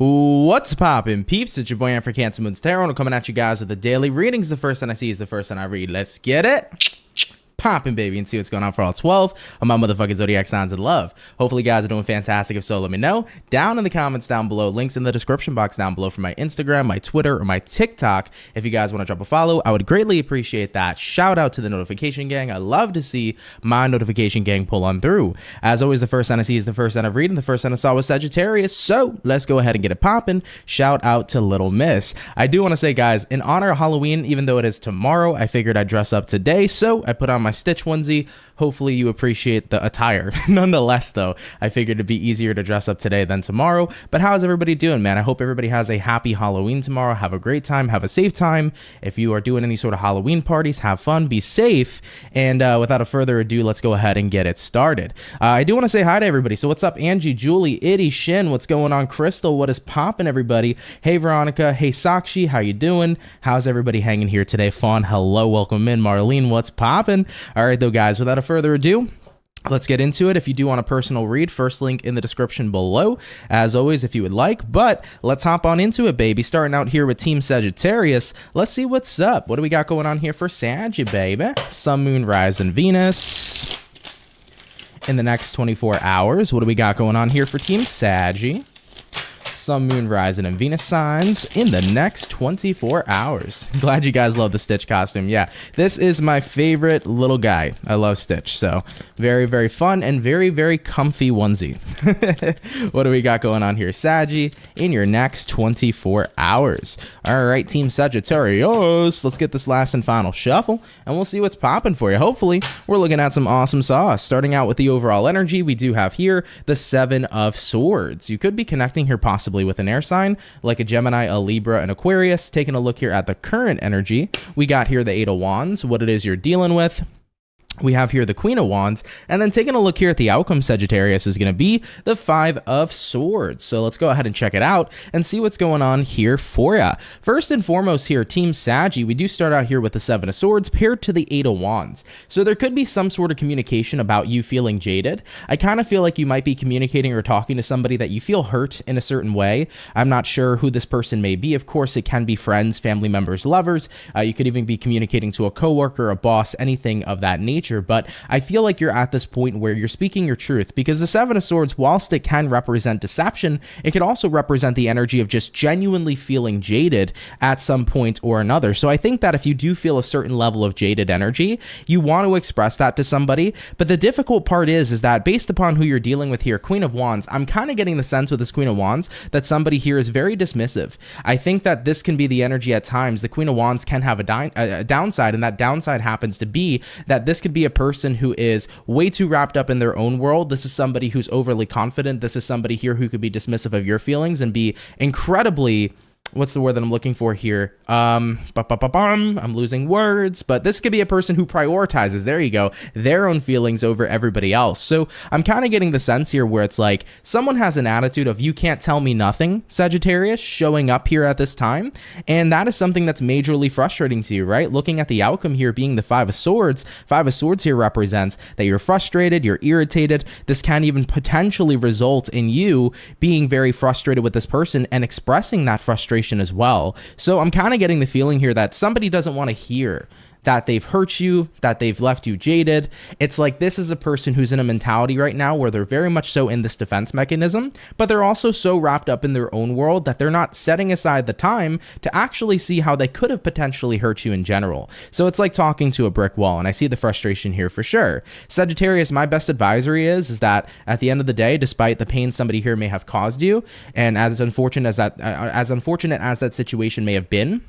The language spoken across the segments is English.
What's poppin', peeps? It's your boy Ant for CancerMoonsTarot. I'm coming at you guys with the daily readings. The first one I see is the first one I read. Let's get it poppin', baby, and see what's going on for all 12 of my motherfucking zodiac signs in love. Hopefully, you guys are doing fantastic. If so, let me know down in the comments down below. Links in the description box down below for my Instagram, my Twitter, or my TikTok. If you guys want to drop a follow, I would greatly appreciate that. Shout out to the notification gang. I love to see my notification gang pull on through. As always, the first sign I see is the first sign I've read, and the first sign I saw was Sagittarius. So let's go ahead and get it poppin'. Shout out to Little Miss. I do want to say, guys, in honor of Halloween, even though it is tomorrow, I figured I'd dress up today. So I put on my Stitch onesie. Hopefully you appreciate the attire. Nonetheless, though, I figured it'd be easier to dress up today than tomorrow. But how's everybody doing, man? I hope everybody has a happy Halloween tomorrow. Have a great time. Have a safe time. If you are doing any sort of Halloween parties, have fun. Be safe. And without a further ado, let's go ahead and get it started. I do want to say hi to everybody. So what's up, Angie, Julie, Itty, Shin? What's going on, Crystal? What is poppin', everybody? Hey, Veronica. Hey, Sakshi. How you doing? How's everybody hanging here today? Fawn, hello. Welcome in. Marlene, what's poppin'? All right, though, guys, without a further ado, let's get into it. If you do want a personal read, first link in the description below, as always, if you would like. But let's hop on into it, baby. Starting out here with Team Sagittarius. Let's see what's up. What do we got going on here for Saggy, baby? Sun, Moon, Rise, and Venus in the next 24 hours. What do we got going on here for Team Saggy? Sun, Moon, Rising, and Venus signs in the next 24 hours. Glad you guys love the Stitch costume. Yeah, this is my favorite little guy. I love Stitch. So very, very fun and very, very comfy onesie. What do we got going on here, Saggy, in your next 24 hours? All right, Team Sagittarius, let's get this last and final shuffle, and we'll see what's popping for you. Hopefully, we're looking at some awesome sauce. Starting out with the overall energy, we do have here the Seven of Swords. You could be connecting here possibly with an air sign like a Gemini, a Libra, an Aquarius. Taking a look here at the current energy, we got here the Eight of Wands, what it is you're dealing with. We have here the Queen of Wands, and then taking a look here at the outcome, Sagittarius, is going to be the Five of Swords. So let's go ahead and check it out and see what's going on here for you. First and foremost here, Team Saggy, we do start out here with the Seven of Swords paired to the Eight of Wands. So there could be some sort of communication about you feeling jaded. I kind of feel like you might be communicating or talking to somebody that you feel hurt in a certain way. I'm not sure who this person may be. Of course, it can be friends, family members, lovers. You could even be communicating to a coworker, a boss, anything of that nature. But I feel like you're at this point where you're speaking your truth, because the Seven of Swords, whilst it can represent deception, it could also represent the energy of just genuinely feeling jaded at some point or another. So I think that if you do feel a certain level of jaded energy, you want to express that to somebody. But the difficult part is that based upon who you're dealing with here, Queen of Wands, I'm kind of getting the sense with this Queen of Wands that somebody here is very dismissive. I think that this can be the energy at times. The Queen of Wands can have a downside, and that downside happens to be that this could be a person who is way too wrapped up in their own world. This is somebody who's overly confident. This is somebody here who could be dismissive of your feelings and be incredibly, what's the word that I'm looking for here? I'm losing words, but this could be a person who prioritizes, there you go, their own feelings over everybody else. So I'm kind of getting the sense here where it's like someone has an attitude of you can't tell me nothing, Sagittarius, showing up here at this time. And that is something that's majorly frustrating to you, right? Looking at the outcome here being the Five of Swords here represents that you're frustrated, you're irritated. This can even potentially result in you being very frustrated with this person and expressing that frustration as well. So I'm kind of getting the feeling here that somebody doesn't want to hear that they've hurt you, that they've left you jaded. It's like this is a person who's in a mentality right now where they're very much so in this defense mechanism, but they're also so wrapped up in their own world that they're not setting aside the time to actually see how they could have potentially hurt you in general. So it's like talking to a brick wall, and I see the frustration here for sure. Sagittarius, my best advisory is that at the end of the day, despite the pain somebody here may have caused you, and as unfortunate as that situation may have been,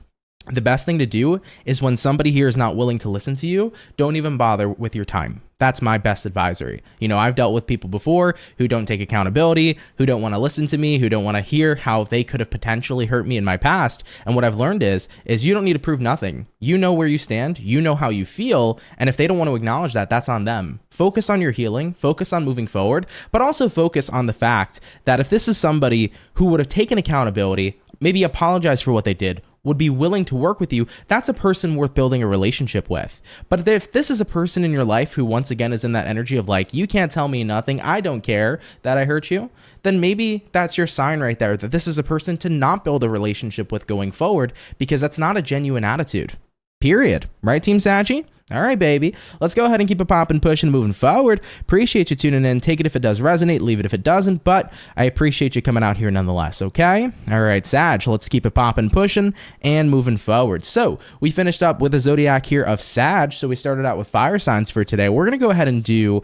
the best thing to do is when somebody here is not willing to listen to you, don't even bother with your time. That's my best advisory. You know, I've dealt with people before who don't take accountability, who don't want to listen to me, who don't want to hear how they could have potentially hurt me in my past. And what I've learned is you don't need to prove nothing. You know where you stand, you know how you feel, and if they don't want to acknowledge that, that's on them. Focus on your healing, focus on moving forward, but also focus on the fact that if this is somebody who would have taken accountability, maybe apologize for what they did, would be willing to work with you, that's a person worth building a relationship with. But if this is a person in your life who once again is in that energy of like, you can't tell me nothing, I don't care that I hurt you, then maybe that's your sign right there that this is a person to not build a relationship with going forward, because that's not a genuine attitude. Period. Right, Team Saggy? All right, baby. Let's go ahead and keep it popping, pushing, moving forward. Appreciate you tuning in. Take it if it does resonate. Leave it if it doesn't. But I appreciate you coming out here nonetheless, okay? All right, Sag. Let's keep it popping, pushing, and moving forward. So we finished up with the zodiac here of Sag. So we started out with fire signs for today. We're going to go ahead and do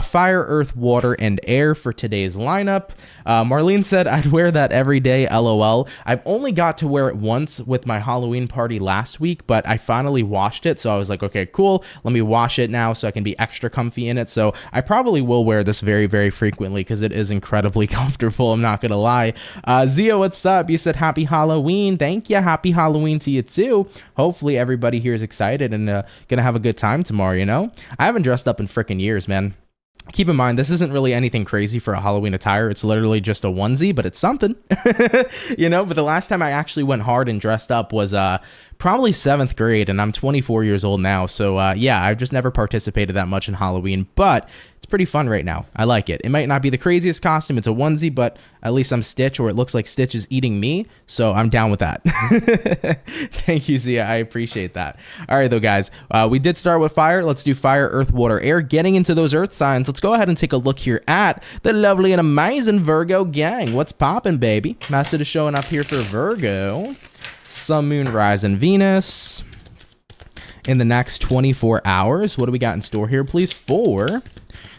fire, earth, water, and air for today's lineup. Marlene said, I'd wear that every day, LOL. I've only got to wear it once with my Halloween party last week, but I finally washed it. So I was like, okay, cool. Let me wash it now so I can be extra comfy in it. So I probably will wear this very, very frequently because it is incredibly comfortable. I'm not going to lie. Zia, what's up? You said happy Halloween. Thank you. Happy Halloween to you too. Hopefully everybody here is excited and going to have a good time tomorrow, you know? I haven't dressed up in freaking years, man. Keep in mind, this isn't really anything crazy for a Halloween attire. It's literally just a onesie, but it's something, you know? But the last time I actually went hard and dressed up was probably 7th grade, and I'm 24 years old now. So yeah, I've just never participated that much in Halloween, but it's pretty fun right now. I like it. It might not be the craziest costume. It's a onesie, but at least I'm Stitch, or it looks like Stitch is eating me. So I'm down with that. Thank you, Zia. I appreciate that. All right, though, guys, we did start with fire. Let's do fire, earth, water, air. Getting into those earth signs, let's go ahead and take a look here at the lovely and amazing Virgo gang. What's poppin', baby? Message is showing up here for Virgo. Sun, Moon, Rise, and Venus in the next 24 hours. What do we got in store here, please, for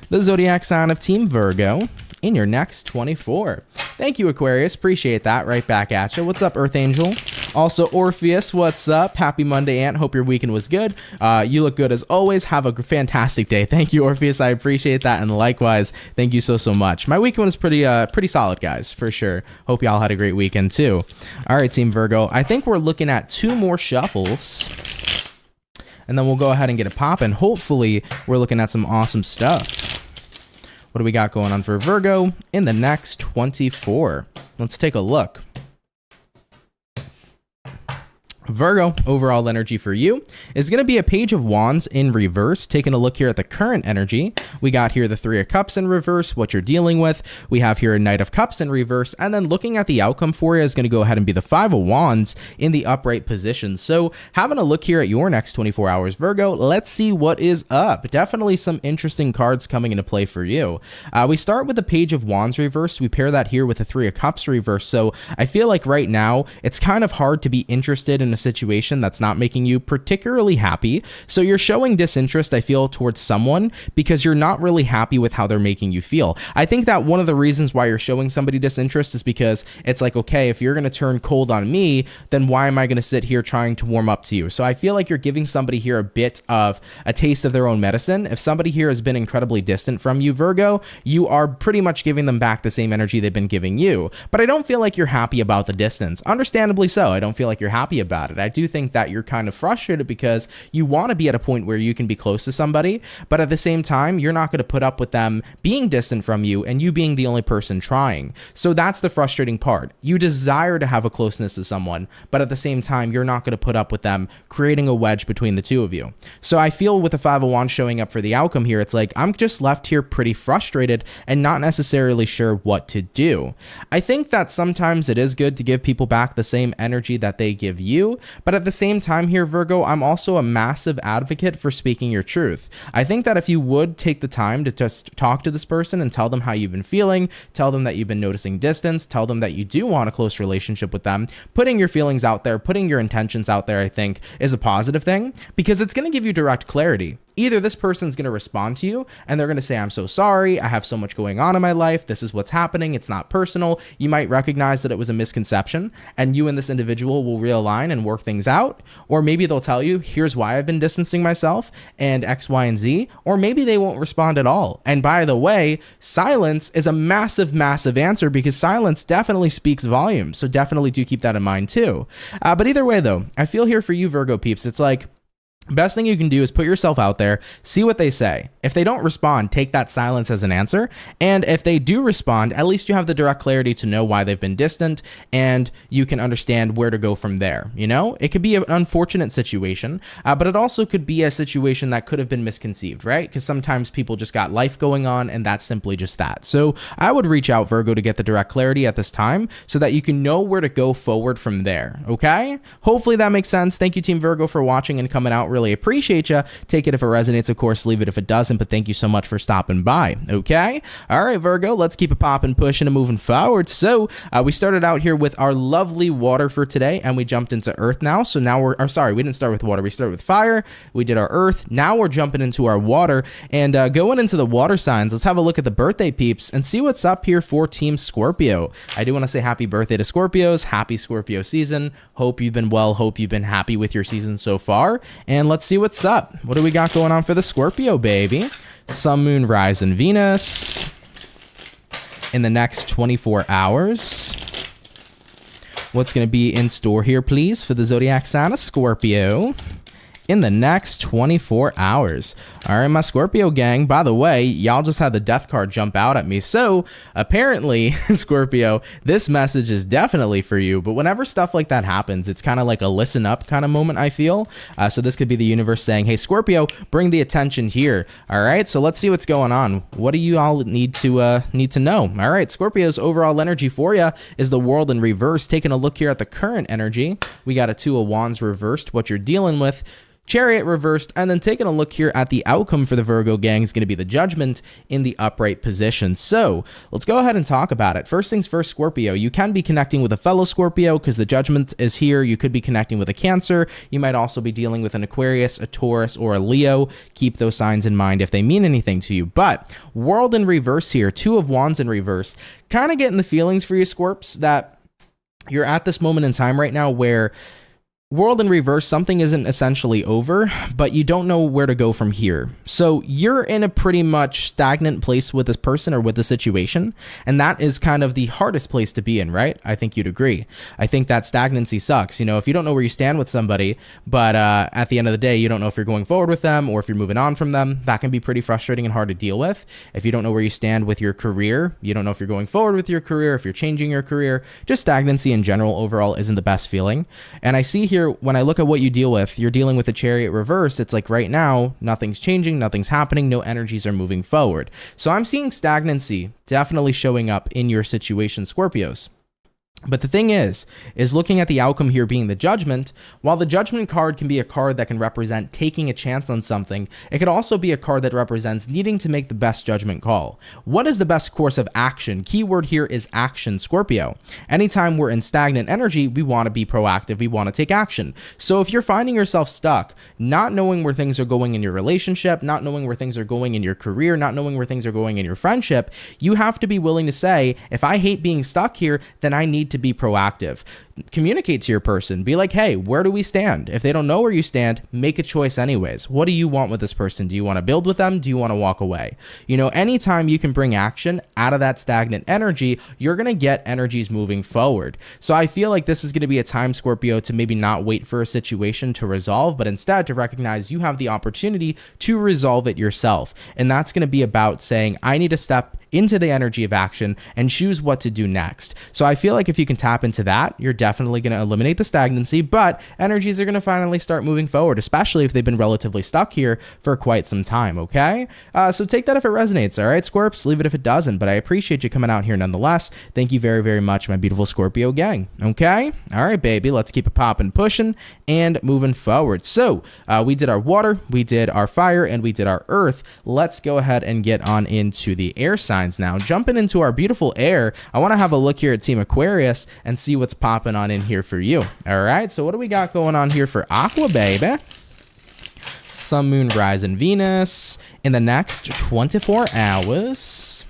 the zodiac sign of Team Virgo in your next 24? Thank you, Aquarius. Appreciate that. Right back at you. What's up, Earth Angel? Also, Orpheus, what's up? Happy Monday, Aunt. Hope your weekend was good. You look good as always. Have a fantastic day. Thank you, Orpheus. I appreciate that. And likewise, thank you so much. My weekend was pretty solid, guys, for sure. Hope y'all had a great weekend, too. All right, Team Virgo. I think we're looking at 2 more shuffles, and then we'll go ahead and get it popping. Hopefully, we're looking at some awesome stuff. What do we got going on for Virgo in the next 24? Let's take a look. Virgo, overall energy for you is going to be a Page of Wands in reverse. Taking a look here at the current energy, we got here the 3 of Cups in reverse, what you're dealing with. We have here a Knight of Cups in reverse, and then looking at the outcome for you is going to go ahead and be the 5 of Wands in the upright position. So having a look here at your next 24 hours, Virgo, let's see what is up. Definitely some interesting cards coming into play for you. We start with the Page of Wands reverse. We pair that here with the 3 of Cups reverse. So I feel like right now it's kind of hard to be interested in a situation that's not making you particularly happy. So you're showing disinterest, I feel, towards someone because you're not really happy with how they're making you feel. I think that one of the reasons why you're showing somebody disinterest is because it's like, okay, if you're going to turn cold on me, then why am I going to sit here trying to warm up to you? So I feel like you're giving somebody here a bit of a taste of their own medicine. If somebody here has been incredibly distant from you, Virgo, you are pretty much giving them back the same energy they've been giving you. But I don't feel like you're happy about the distance. Understandably so. I don't feel like you're happy about it. I do think that you're kind of frustrated because you want to be at a point where you can be close to somebody, but at the same time, you're not going to put up with them being distant from you and you being the only person trying. So that's the frustrating part. You desire to have a closeness to someone, but at the same time, you're not going to put up with them creating a wedge between the two of you. So I feel with the 5 of Wands showing up for the outcome here, it's like, I'm just left here pretty frustrated and not necessarily sure what to do. I think that sometimes it is good to give people back the same energy that they give you, but at the same time here, Virgo, I'm also a massive advocate for speaking your truth. I think that if you would take the time to just talk to this person and tell them how you've been feeling, tell them that you've been noticing distance, tell them that you do want a close relationship with them, putting your feelings out there, putting your intentions out there, I think is a positive thing because it's going to give you direct clarity. Either this person's going to respond to you and they're going to say, I'm so sorry. I have so much going on in my life. This is what's happening. It's not personal. You might recognize that it was a misconception and you and this individual will realign and work things out. Or maybe they'll tell you, here's why I've been distancing myself and X, Y, and Z. Or maybe they won't respond at all. And by the way, silence is a massive, massive answer because silence definitely speaks volumes. So definitely do keep that in mind too. But either way though, I feel here for you, Virgo peeps. It's like, Best thing you can do is put yourself out there, see what they say. If they don't respond, take that silence as an answer. And if they do respond, at least you have the direct clarity to know why they've been distant, and you can understand where to go from there. You know, it could be an unfortunate situation, but it also could be a situation that could have been misconceived, right? Because sometimes people just got life going on, and that's simply just that. So I would reach out, Virgo, to get the direct clarity at this time so that you can know where to go forward from there. Okay? Hopefully that makes sense. Thank you, Team Virgo, for watching and coming out. Really appreciate you. Take it if it resonates, of course. Leave it if it doesn't, but thank you so much for stopping by. Okay? All right, Virgo, let's keep it popping, pushing, and moving forward. So we started out here with our lovely water for today, and we jumped into earth now. So now we didn't start with water. We started with fire. We did our earth. Now we're jumping into our water, and going into the water signs, let's have a look at the birthday peeps and see what's up here for Team Scorpio. I do want to say happy birthday to Scorpios. Happy Scorpio season. Hope you've been well. Hope you've been happy with your season so far. And let's see what's up. What do we got going on for the Scorpio, baby? Sun, Moon, Rise, and Venus in the next 24 hours. What's going to be in store here, please, for the zodiac sign of Scorpio in the next 24 hours. All right, my Scorpio gang, by the way, y'all just had the death card jump out at me. So apparently, Scorpio, this message is definitely for you. But whenever stuff like that happens, it's kind of like a listen up kind of moment, I feel. So this could be the universe saying, hey, Scorpio, bring the attention here. All right, so let's see what's going on. What do you all need to know? All right, Scorpio's overall energy for you is the world in reverse. Taking a look here at the current energy, we got a Two of Wands reversed, what you're dealing with. Chariot reversed, and then taking a look here at the outcome for the Virgo gang is going to be the Judgment in the upright position. So let's go ahead and talk about it. First things first, Scorpio, you can be connecting with a fellow Scorpio because the Judgment is here. You could be connecting with a Cancer. You might also be dealing with an Aquarius, a Taurus, or a Leo. Keep those signs in mind if they mean anything to you. But world in reverse here, Two of Wands in reverse, kind of getting the feelings for you, Scorps, that you're at this moment in time right now where world in reverse, something isn't essentially over, but you don't know where to go from here. So you're in a pretty much stagnant place with this person or with the situation, and that is kind of the hardest place to be in, right? I think you'd agree. I think that stagnancy sucks. You know, if you don't know where you stand with somebody, but at the end of the day, you don't know if you're going forward with them or if you're moving on from them, that can be pretty frustrating and hard to deal with. If you don't know where you stand with your career, you don't know if you're going forward with your career, if you're changing your career, just stagnancy in general overall isn't the best feeling. And I see here, when I look at what you deal with, you're dealing with a Chariot reverse. It's like right now, nothing's changing, nothing's happening, no energies are moving forward. So I'm seeing stagnancy definitely showing up in your situation, Scorpios. But the thing is looking at the outcome here being the Judgment, while the Judgment card can be a card that can represent taking a chance on something, it could also be a card that represents needing to make the best judgment call. What is the best course of action? Keyword here is action, Scorpio. Anytime we're in stagnant energy, we want to be proactive, we want to take action. So if you're finding yourself stuck, not knowing where things are going in your relationship, not knowing where things are going in your career, not knowing where things are going in your friendship, you have to be willing to say, if I hate being stuck here, then I need to be proactive. Communicate to your person. Be like, hey, where do we stand? If they don't know where you stand, make a choice anyways. What do you want with this person? Do you want to build with them? Do you want to walk away? You know, anytime you can bring action out of that stagnant energy, you're going to get energies moving forward. So I feel like this is going to be a time, Scorpio, to maybe not wait for a situation to resolve, but instead to recognize you have the opportunity to resolve it yourself. And that's going to be about saying, I need to step into the energy of action and choose what to do next. So I feel like if you can tap into that, you're definitely going to eliminate the stagnancy, but energies are going to finally start moving forward, especially if they've been relatively stuck here for quite some time, okay? So take that if it resonates, all right, Scorps? Leave it if it doesn't, but I appreciate you coming out here nonetheless. Thank you very, very much, my beautiful Scorpio gang, okay? All right, baby, let's keep it popping, pushing, and moving forward. So we did our water, we did our fire, and we did our earth. Let's go ahead and get on into the air sign now. Jumping into our beautiful air, I want to have a look here at Team Aquarius and see what's popping on in here for you. All right, so what do we got going on here for Aqua, baby? Sun, Moon, Rise, and Venus in the next 24 hours.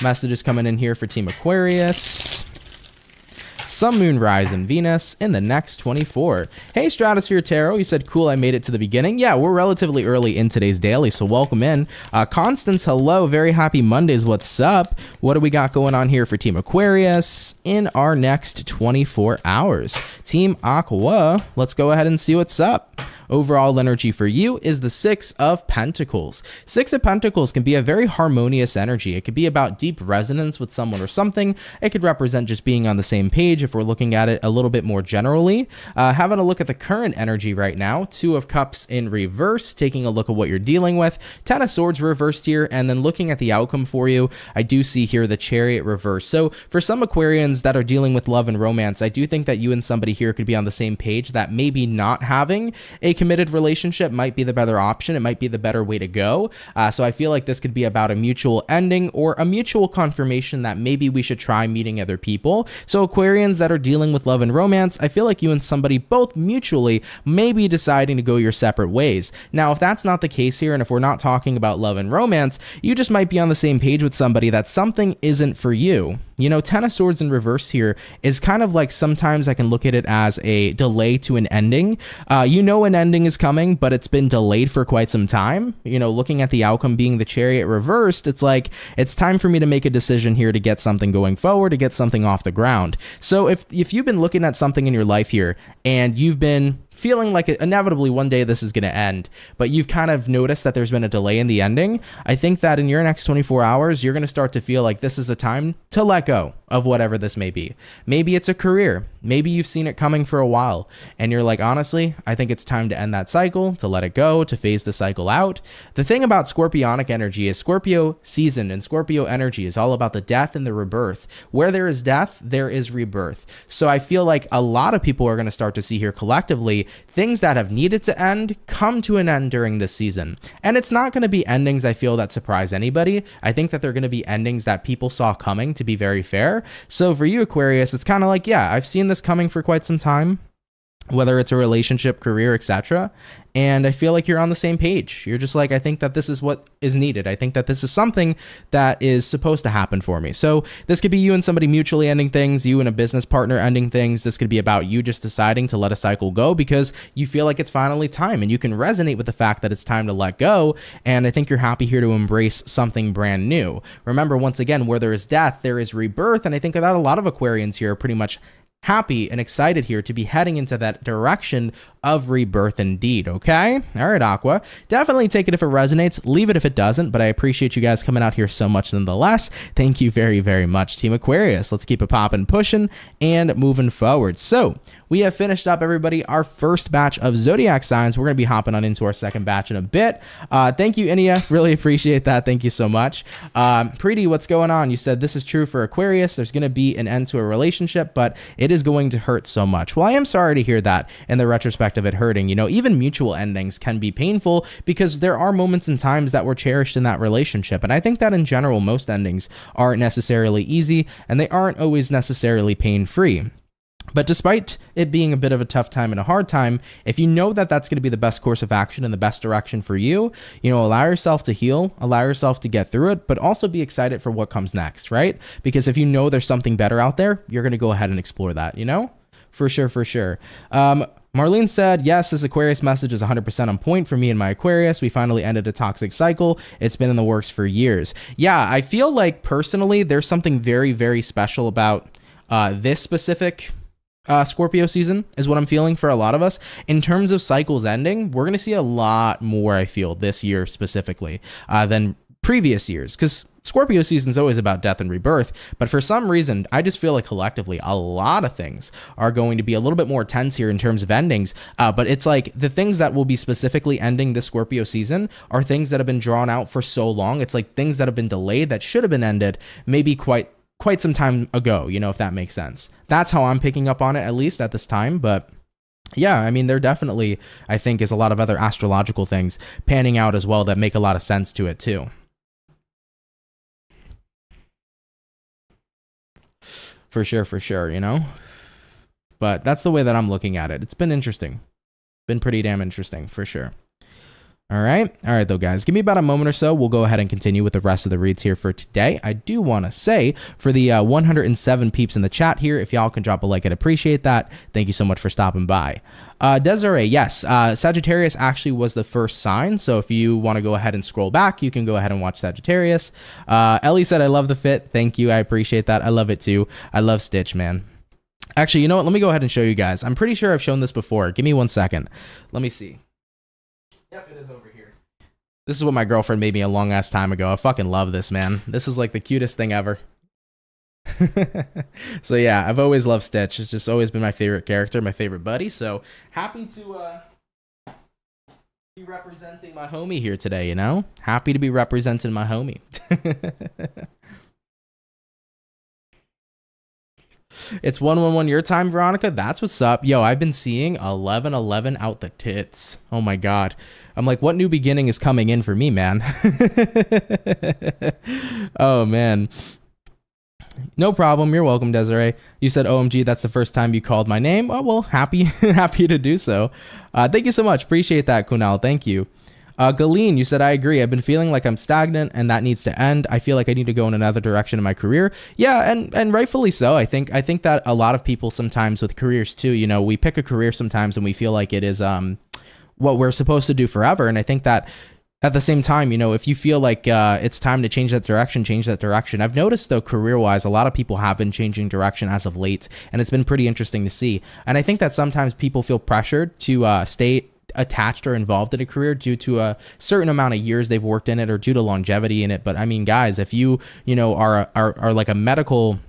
Messages coming in here for Team Aquarius. Sun, Moon, Rise, and Venus in the next 24. Hey, Stratosphere Tarot, you said, cool, I made it to the beginning. Yeah, we're relatively early in today's daily, so welcome in. Constance, hello, very happy Mondays, what's up? What do we got going on here for Team Aquarius in our next 24 hours? Team Aqua, let's go ahead and see what's up. Overall energy for you is the Six of Pentacles. Six of Pentacles can be a very harmonious energy. It could be about deep resonance with someone or something. It could represent just being on the same page if we're looking at it a little bit more generally. Having a look at the current energy right now, Two of Cups in reverse, taking a look at what you're dealing with, Ten of Swords reversed here, and then looking at the outcome for you, I do see here the Chariot reverse. So for some Aquarians that are dealing with love and romance, I do think that you and somebody here could be on the same page, that maybe not having a committed relationship might be the better option. It might be the better way to go. So I feel like this could be about a mutual ending or a mutual confirmation that maybe we should try meeting other people. So Aquarians that are dealing with love and romance, I feel like you and somebody both mutually may be deciding to go your separate ways. Now, if that's not the case here, and if we're not talking about love and romance, you just might be on the same page with somebody that something isn't for you. You know, Ten of Swords in reverse here is kind of like, sometimes I can look at it as a delay to an ending. You know an ending is coming, but it's been delayed for quite some time. You know, looking at the outcome being the Chariot reversed, it's like, it's time for me to make a decision here to get something going forward, to get something off the ground. So if you've been looking at something in your life here and you've been feeling like inevitably one day this is going to end, but you've kind of noticed that there's been a delay in the ending, I think that in your next 24 hours, you're going to start to feel like this is the time to let go of whatever this may be. Maybe it's a career. Maybe you've seen it coming for a while and you're like, honestly, I think it's time to end that cycle, to let it go, to phase the cycle out. The thing about Scorpionic energy is Scorpio season and Scorpio energy is all about the death and the rebirth. Where there is death, there is rebirth. So I feel like a lot of people are going to start to see here collectively things that have needed to end come to an end during this season. And it's not going to be endings, I feel, that surprise anybody. I think that they're going to be endings that people saw coming, to be very fair. So for you, Aquarius, it's kind of like, yeah, I've seen this coming for quite some time, whether it's a relationship, career, etc. And I feel like you're on the same page. You're just like, I think that this is what is needed. I think that this is something that is supposed to happen for me. So this could be you and somebody mutually ending things, you and a business partner ending things. This could be about you just deciding to let a cycle go because you feel like it's finally time, and you can resonate with the fact that it's time to let go. And I think you're happy here to embrace something brand new. Remember, once again, where there is death, there is rebirth. And I think that a lot of Aquarians here are pretty much happy and excited here to be heading into that direction of rebirth indeed. Okay, all right, Aqua, definitely take it if it resonates, leave it if it doesn't, but I appreciate you guys coming out here so much nonetheless. Thank you very, very much, Team Aquarius. Let's keep it popping, pushing, and moving forward. So we have finished up, everybody, our first batch of zodiac signs. We're going to be hopping on into our second batch in a bit. Thank you, Inia, really appreciate that. Thank you so much. Preeti, what's going on? You said this is true for Aquarius. There's going to be an end to a relationship, but it is going to hurt so much. Well, I am sorry to hear that in the retrospect of it hurting. You know, even mutual endings can be painful because there are moments and times that were cherished in that relationship. And I think that in general, most endings aren't necessarily easy and they aren't always necessarily pain-free. But despite it being a bit of a tough time and a hard time, if you know that that's going to be the best course of action and the best direction for you, you know, allow yourself to heal, allow yourself to get through it, but also be excited for what comes next, right? Because if you know there's something better out there, you're going to go ahead and explore that, you know? For sure, for sure. Marlene said, yes, this Aquarius message is 100% on point for me and my Aquarius. We finally ended a toxic cycle. It's been in the works for years. Yeah, I feel like personally, there's something very, very special about this specific Scorpio season is what I'm feeling for a lot of us. In terms of cycles ending, we're going to see a lot more, I feel, this year specifically than previous years, because Scorpio season is always about death and rebirth, but for some reason, I just feel like collectively a lot of things are going to be a little bit more tense here in terms of endings, but it's like the things that will be specifically ending this Scorpio season are things that have been drawn out for so long. It's like things that have been delayed that should have been ended maybe quite some time ago, you know, if that makes sense. That's how I'm picking up on it, at least at this time, but yeah, I mean, there definitely, I think, is a lot of other astrological things panning out as well that make a lot of sense to it too. For sure, you know? But that's the way that I'm looking at it. It's been interesting. Been pretty damn interesting, for sure. All right, though, guys. Give me about a moment or so. We'll go ahead and continue with the rest of the reads here for today. I do want to say, for the 107 peeps in the chat here, if y'all can drop a like, I'd appreciate that. Thank you so much for stopping by. Desiree, yes, Sagittarius actually was the first sign, so if you want to go ahead and scroll back, you can go ahead and watch Sagittarius. Ellie said, I love the fit. Thank you, I appreciate that. I love it too. I love Stitch, man. Actually, you know what? Let me go ahead and show you guys. I'm pretty sure I've shown this before. Give me 1 second. Let me see. Yep, it is over here. This is what my girlfriend made me a long ass time ago. I fucking love this, man. This is like the cutest thing ever. So yeah, I've always loved Stitch. It's just always been my favorite character, my favorite buddy. So happy to be representing my homie here today, you know? Happy to be representing my homie. It's 111 your time, Veronica. That's what's up. Yo, I've been seeing 1111 out the tits. Oh my god. I'm like, what new beginning is coming in for me, man? Oh man. No problem. You're welcome, Desiree. You said, OMG, that's the first time you called my name. Oh, well, happy to do so. Thank you so much. Appreciate that, Kunal. Thank you. Galeen, you said, I agree. I've been feeling like I'm stagnant and that needs to end. I feel like I need to go in another direction in my career. Yeah, and rightfully so. I think that a lot of people sometimes with careers too, you know, we pick a career sometimes and we feel like it is what we're supposed to do forever. And I think that at the same time, you know, if you feel like it's time to change that direction, change that direction. I've noticed, though, career-wise, a lot of people have been changing direction as of late, and it's been pretty interesting to see. And I think that sometimes people feel pressured to stay attached or involved in a career due to a certain amount of years they've worked in it or due to longevity in it. But I mean, guys, if you know, are like a medical...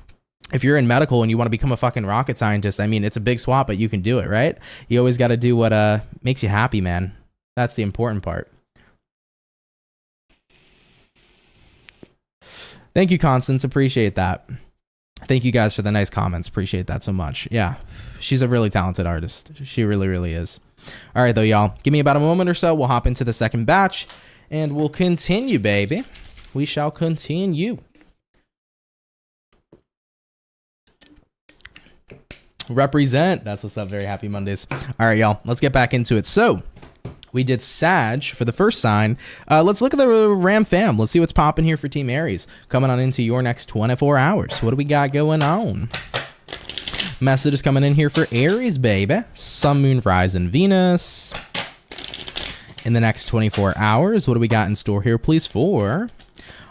If you're in medical and you want to become a fucking rocket scientist, I mean, it's a big swap, but you can do it, right? You always got to do what makes you happy, man. That's the important part. Thank you, Constance. Appreciate that. Thank you guys for the nice comments. Appreciate that so much. Yeah, she's a really talented artist. She really, really is. All right, though, y'all. Give me about a moment or so. We'll hop into the second batch, and we'll continue, baby. We shall continue. Represent. That's what's up. Very happy Mondays. All right, y'all. Let's get back into it. So we did Sag for the first sign. Let's look at the Ram fam. Let's see what's popping here for Team Aries. Coming on into your next 24 hours. What do we got going on? Message is coming in here for Aries, baby. Sun, Moon, Rise, and Venus. In the next 24 hours, what do we got in store here, please, for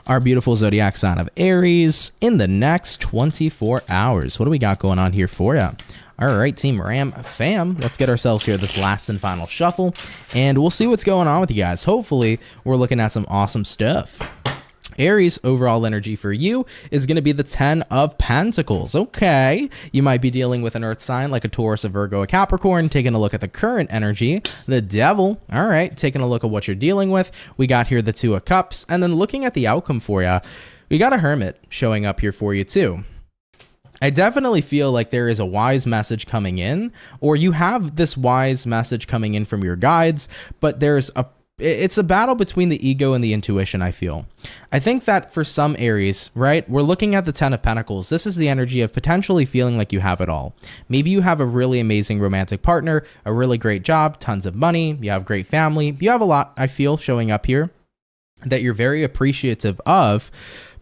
our beautiful zodiac sign of Aries in the next 24 hours? What do we got going on here for you? All right, Team Ram fam, let's get ourselves here this last and final shuffle, and we'll see what's going on with you guys. Hopefully, we're looking at some awesome stuff. Aries, overall energy for you is going to be the 10 of Pentacles. Okay, you might be dealing with an earth sign like a Taurus, a Virgo, a Capricorn. Taking a look at the current energy, the Devil. All right, taking a look at what you're dealing with. We got here the Two of Cups, and then looking at the outcome for you, we got a Hermit showing up here for you too. I definitely feel like there is a wise message coming in, or you have this wise message coming in from your guides, but it's a battle between the ego and the intuition, I feel. I think that for some Aries, right, we're looking at the 10 of Pentacles. This is the energy of potentially feeling like you have it all. Maybe you have a really amazing romantic partner, a really great job, tons of money, you have great family, you have a lot, I feel, showing up here that you're very appreciative of.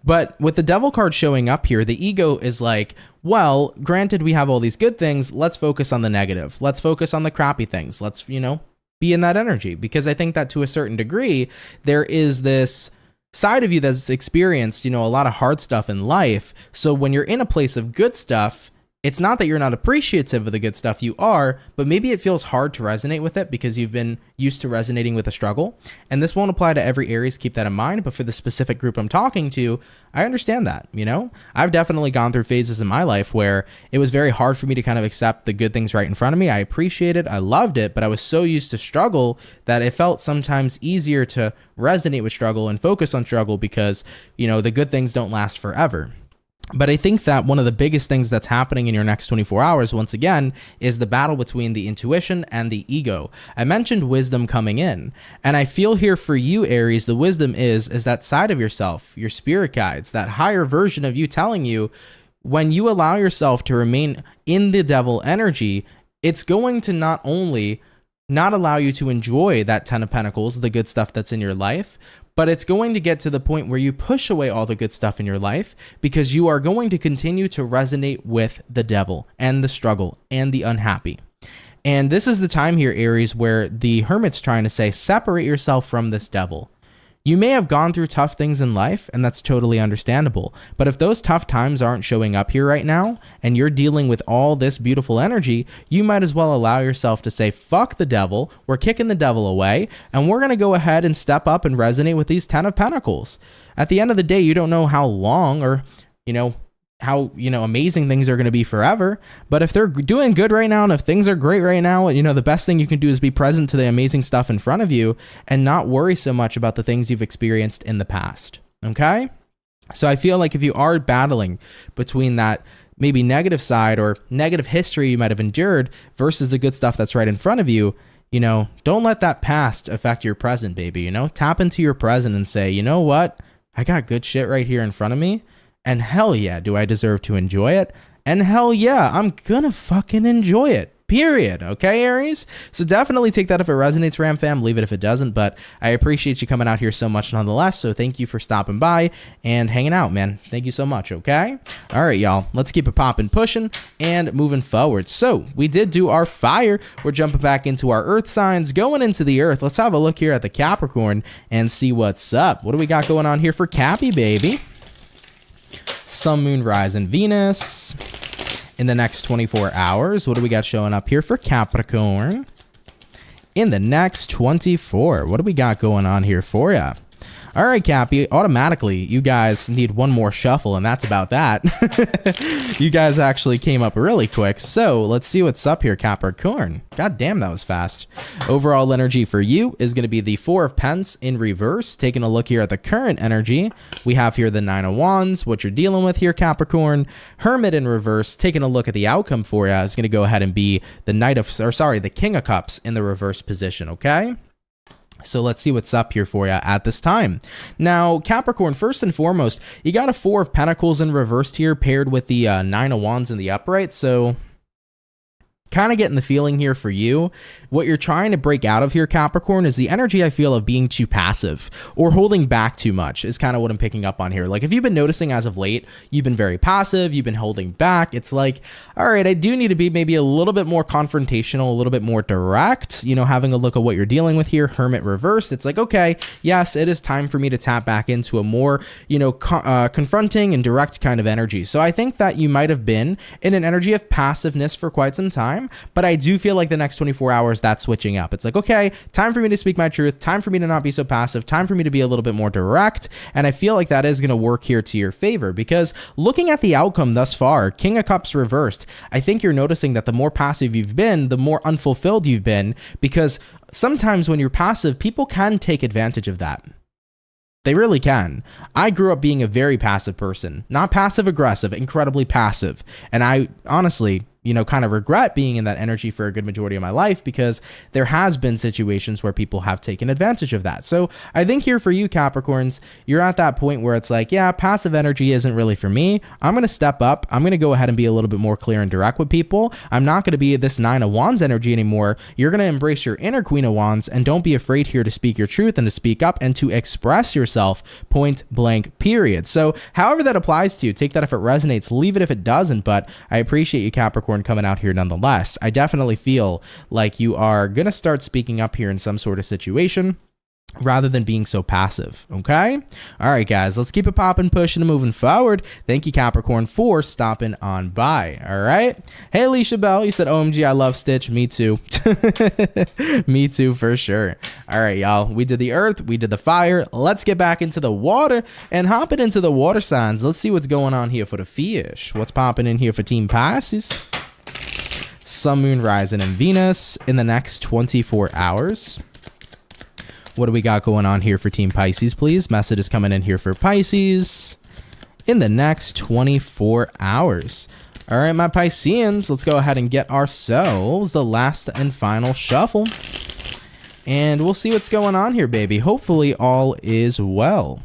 But with the Devil card showing up here, the ego is like, well, granted we have all these good things, let's focus on the negative. Let's focus on the crappy things. Let's, be in that energy. Because I think that to a certain degree, there is this side of you that's experienced, a lot of hard stuff in life. So when you're in a place of good stuff, it's not that you're not appreciative of the good stuff, you are, but maybe it feels hard to resonate with it because you've been used to resonating with a struggle. And this won't apply to every Aries, keep that in mind, but for the specific group I'm talking to, I understand that, I've definitely gone through phases in my life where it was very hard for me to kind of accept the good things right in front of me. I appreciate it, I loved it, but I was so used to struggle that it felt sometimes easier to resonate with struggle and focus on struggle because, the good things don't last forever. But I think that one of the biggest things that's happening in your next 24 hours, once again, is the battle between the intuition and the ego. I mentioned wisdom coming in, and I feel here for you, Aries, the wisdom is that side of yourself, your spirit guides, that higher version of you telling you, when you allow yourself to remain in the Devil energy, it's going to not only not allow you to enjoy that 10 of Pentacles, the good stuff that's in your life, but it's going to get to the point where you push away all the good stuff in your life because you are going to continue to resonate with the Devil and the struggle and the unhappy. And this is the time here, Aries, where the Hermit's trying to say, separate yourself from this Devil. You may have gone through tough things in life, and that's totally understandable. But if those tough times aren't showing up here right now, and you're dealing with all this beautiful energy, you might as well allow yourself to say, fuck the devil, we're kicking the devil away, and we're going to go ahead and step up and resonate with these 10 of Pentacles. At the end of the day, you don't know how long or, how amazing things are going to be forever, but if they're doing good right now and if things are great right now, the best thing you can do is be present to the amazing stuff in front of you and not worry so much about the things you've experienced in the past. Okay, so I feel like if you are battling between that maybe negative side or negative history you might have endured versus the good stuff that's right in front of you, don't let that past affect your present, baby. Tap into your present and say, you know what, I got good shit right here in front of me. And hell yeah, do I deserve to enjoy it? And hell yeah, I'm gonna fucking enjoy it. Period. Okay, Aries? So definitely take that if it resonates, Ram fam. Leave it if it doesn't. But I appreciate you coming out here so much nonetheless. So thank you for stopping by and hanging out, man. Thank you so much, okay? All right, y'all. Let's keep it popping, pushing, and moving forward. So we did do our fire. We're jumping back into our earth signs, going into the earth. Let's have a look here at the Capricorn and see what's up. What do we got going on here for Cappy, baby? Sun, Moon, Rise, and Venus in the next 24 hours. What do we got showing up here for Capricorn in the next 24? What do we got going on here for you? All right, Cappy, automatically, you guys need one more shuffle, and that's about that. You guys actually came up really quick. So let's see what's up here, Capricorn. God damn, that was fast. Overall energy for you is going to be the Four of Pence in reverse. Taking a look here at the current energy, we have here the Nine of Wands, what you're dealing with here, Capricorn. Hermit in reverse. Taking a look at the outcome for you is going to go ahead and be the King of Cups in the reverse position, okay? So let's see what's up here for you at this time. Now, Capricorn, first and foremost, you got a Four of Pentacles in reverse here paired with the Nine of Wands in the upright. So kind of getting the feeling here for you. What you're trying to break out of here, Capricorn, is the energy I feel of being too passive or holding back too much is kind of what I'm picking up on here. Like if you've been noticing as of late, you've been very passive, you've been holding back. It's like, all right, I do need to be maybe a little bit more confrontational, a little bit more direct, having a look at what you're dealing with here. Hermit reversed. It's like, okay, yes, it is time for me to tap back into a more, confronting and direct kind of energy. So I think that you might have been in an energy of passiveness for quite some time, but I do feel like the next 24 hours, that's switching up. It's like, okay, time for me to speak my truth, time for me to not be so passive, time for me to be a little bit more direct. And I feel like that is going to work here to your favor because looking at the outcome thus far, King of Cups reversed, I think you're noticing that the more passive you've been, the more unfulfilled you've been, because sometimes when you're passive, people can take advantage of that. They really can. I grew up being a very passive person, not passive aggressive, incredibly passive. And I honestly, kind of regret being in that energy for a good majority of my life because there has been situations where people have taken advantage of that. So I think here for you, Capricorns, you're at that point where it's like, yeah, passive energy isn't really for me. I'm going to step up. I'm going to go ahead and be a little bit more clear and direct with people. I'm not going to be this Nine of Wands energy anymore. You're going to embrace your inner Queen of Wands and don't be afraid here to speak your truth and to speak up and to express yourself, point blank, period. So however that applies to you, take that if it resonates, leave it if it doesn't. But I appreciate you, Capricorn, coming out here nonetheless. I definitely feel like you are going to start speaking up here in some sort of situation rather than being so passive. Okay. All right, guys, let's keep it popping, pushing, and moving forward. Thank you, Capricorn, for stopping on by. All right. Hey, Alicia Bell, you said, OMG, I love Stitch. Me too. Me too, for sure. All right, y'all. We did the earth. We did the fire. Let's get back into the water and hop it into the water signs. Let's see what's going on here for the fish. What's popping in here for Team Pisces? Sun, Moon, Rising, and Venus in the next 24 hours. What do we got going on here for Team Pisces, please? Message is coming in here for Pisces in the next 24 hours. All right, my Pisceans, let's go ahead and get ourselves the last and final shuffle. And we'll see what's going on here, baby. Hopefully all is well.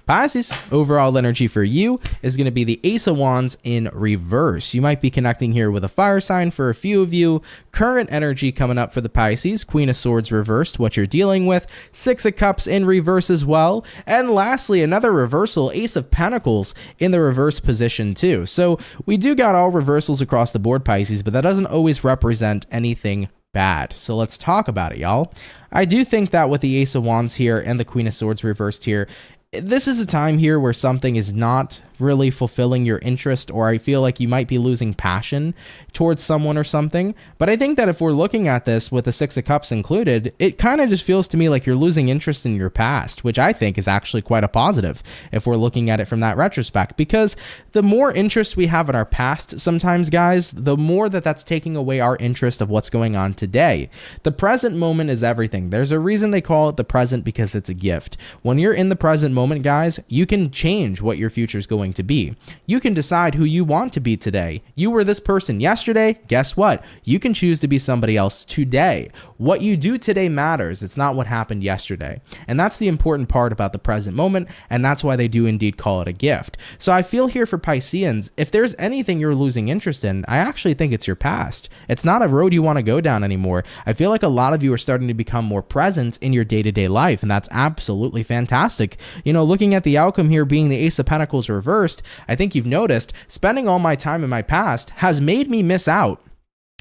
Pisces, overall energy for you is going to be the Ace of Wands in reverse. You might be connecting here with a fire sign for a few of you. Current energy coming up for the Pisces, Queen of Swords reversed, what you're dealing with. Six of Cups in reverse as well. And lastly, another reversal, Ace of Pentacles in the reverse position too. So we do got all reversals across the board, Pisces, but that doesn't always represent anything bad. So let's talk about it, y'all. I do think that with the Ace of Wands here and the Queen of Swords reversed here, this is a time here where something is not really fulfilling your interest, or I feel like you might be losing passion towards someone or something. But I think that if we're looking at this with the Six of Cups included, it kind of just feels to me like you're losing interest in your past, which I think is actually quite a positive if we're looking at it from that retrospect, because the more interest we have in our past sometimes, guys, the more that's taking away our interest of what's going on today. The present moment is everything. There's a reason they call it the present, because it's a gift. When you're in the present moment, guys, you can change what your future is going to be. You can decide who you want to be today. You were this person yesterday. Guess what? You can choose to be somebody else today. What you do today matters. It's not what happened yesterday. And that's the important part about the present moment, and that's why they do indeed call it a gift. So I feel here for Pisceans, if there's anything you're losing interest in, I actually think it's your past. It's not a road you want to go down anymore. I feel like a lot of you are starting to become more present in your day-to-day life, and that's absolutely fantastic. You know, looking at the outcome here being the Ace of Pentacles reversed, I think you've noticed spending all my time in my past has made me miss out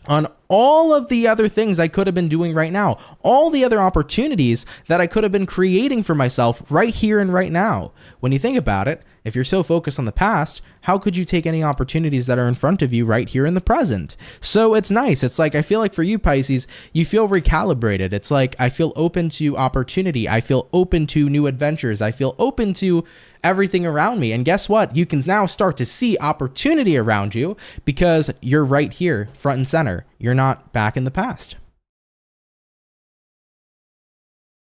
on all of the other things I could have been doing right now, all the other opportunities that I could have been creating for myself right here and right now. When you think about it, if you're so focused on the past, how could you take any opportunities that are in front of you right here in the present? So it's nice. It's like, I feel like for you, Pisces, you feel recalibrated. It's like, I feel open to opportunity. I feel open to new adventures. I feel open to everything around me. And guess what? You can now start to see opportunity around you because you're right here, front and center. You're not back in the past.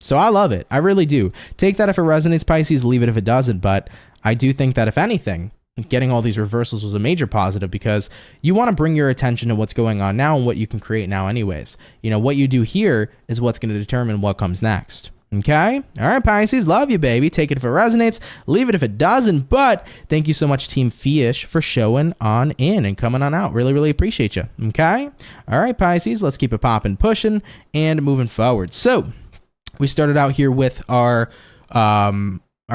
So I love it. I really do. Take that if it resonates, Pisces, leave it if it doesn't. But I do think that if anything, getting all these reversals was a major positive, because you want to bring your attention to what's going on now and what you can create now anyways. You know, what you do here is what's going to determine what comes next. Okay? All right, Pisces, love you, baby. Take it if it resonates, leave it if it doesn't. But thank you so much, Team Fish, for showing on in and coming on out. Really, really appreciate you. Okay? All right, Pisces, let's keep it popping, pushing, and moving forward. So we started out here with our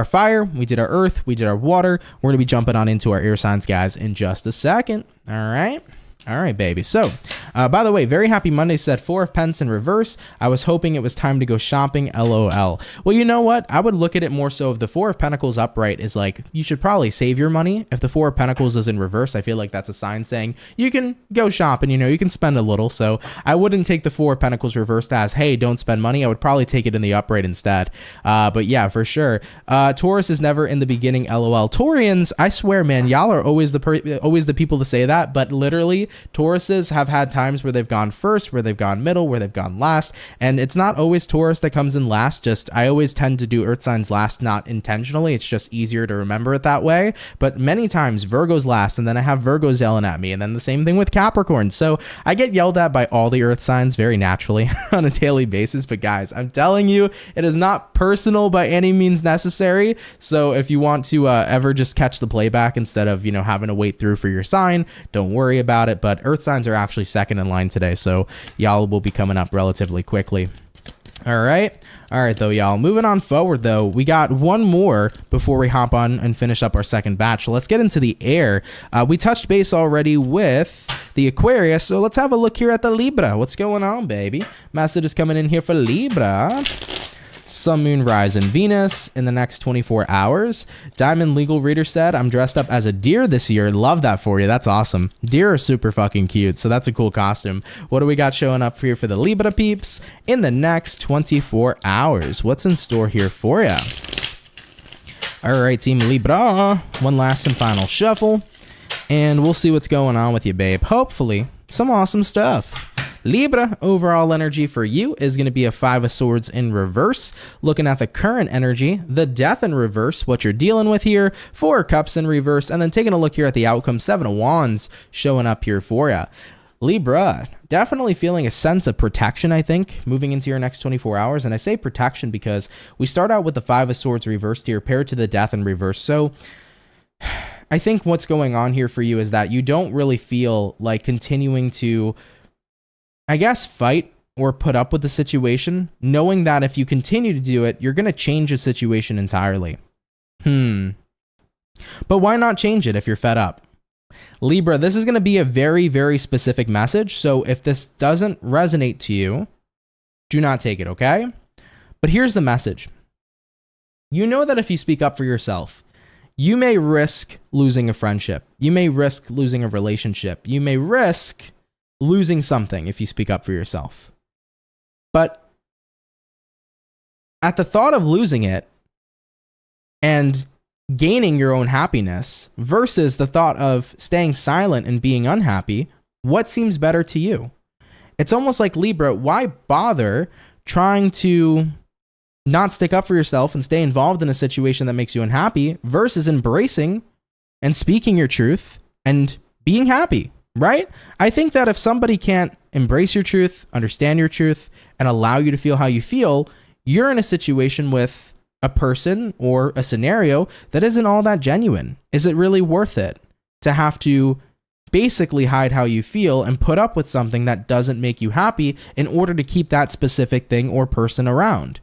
fire, we did our earth, we did our water. We're going to be jumping on into our air signs, guys, in just a second. All right. All right, baby. So, by the way, very happy Monday, said 4 of Pence in reverse. I was hoping it was time to go shopping, LOL. Well, you know what? I would look at it more so if the 4 of Pentacles upright is like, you should probably save your money. If the 4 of Pentacles is in reverse, I feel like that's a sign saying you can go shopping, you know, you can spend a little. So I wouldn't take the 4 of Pentacles reversed as, hey, don't spend money. I would probably take it in the upright instead. But yeah, for sure. Taurus is never in the beginning, LOL. Taurians, I swear, man, y'all are always the people to say that, but literally, Tauruses have had times where they've gone first, where they've gone middle, where they've gone last, and it's not always Taurus that comes in last. Just I always tend to do earth signs last, not intentionally. It's just easier to remember it that way. But many times Virgo's last, and then I have Virgos yelling at me, and then the same thing with Capricorn. So I get yelled at by all the earth signs very naturally on a daily basis. But guys, I'm telling you, it is not personal by any means necessary. So if you want to ever just catch the playback instead of, you know, having to wait through for your sign, don't worry about it. But earth signs are actually second in line today, so y'all will be coming up relatively quickly. All right, though, y'all. Moving on forward, though, we got one more before we hop on and finish up our second batch. So let's get into the air. We touched base already with the Aquarius, so let's have a look here at the Libra. What's going on, baby? Message is coming in here for Libra. Sun, Moon, Rise, and Venus in the next 24 hours. Diamond Legal Reader said, I'm dressed up as a deer this year. Love that for you. That's awesome. Deer are super fucking cute, so that's a cool costume. What do we got showing up here for the Libra peeps in the next 24 hours? What's in store here for you? All right, Team Libra. One last and final shuffle, and we'll see what's going on with you, babe. Hopefully, some awesome stuff. Libra, overall energy for you is going to be a 5 of Swords in reverse. Looking at the current energy, the Death in reverse, what you're dealing with here, 4 of Cups in reverse, and then taking a look here at the outcome, 7 of Wands showing up here for you. Libra, definitely feeling a sense of protection, I think, moving into your next 24 hours. And I say protection because we start out with the 5 of Swords reversed here, paired to the Death in reverse. So I think what's going on here for you is that you don't really feel like continuing to, I guess, fight or put up with the situation, knowing that if you continue to do it, you're going to change the situation entirely. But why not change it if you're fed up? Libra, this is going to be a very, very specific message. So if this doesn't resonate to you, do not take it, okay? But here's the message. You know that if you speak up for yourself, you may risk losing a friendship. You may risk losing a relationship. You may risk losing something if you speak up for yourself. But at the thought of losing it and gaining your own happiness versus the thought of staying silent and being unhappy, what seems better to you? It's almost like, Libra, why bother trying to not stick up for yourself and stay involved in a situation that makes you unhappy versus embracing and speaking your truth and being happy, right? I think that if somebody can't embrace your truth, understand your truth, and allow you to feel how you feel, you're in a situation with a person or a scenario that isn't all that genuine. Is it really worth it to have to basically hide how you feel and put up with something that doesn't make you happy in order to keep that specific thing or person around?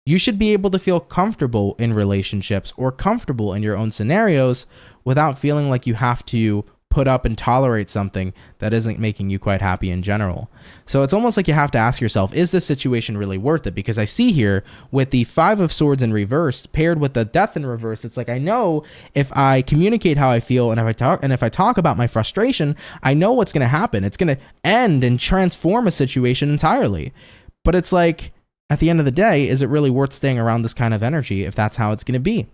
You should be able to feel comfortable in relationships or comfortable in your own scenarios without feeling like you have to put up and tolerate something that isn't making you quite happy in general. So it's almost like you have to ask yourself, is this situation really worth it? Because I see here with the 5 of Swords in reverse paired with the Death in reverse, it's like, I know if I communicate how I feel and if I talk about my frustration, I know what's going to happen. It's going to end and transform a situation entirely. But it's like, at the end of the day, is it really worth staying around this kind of energy if that's how it's going to be?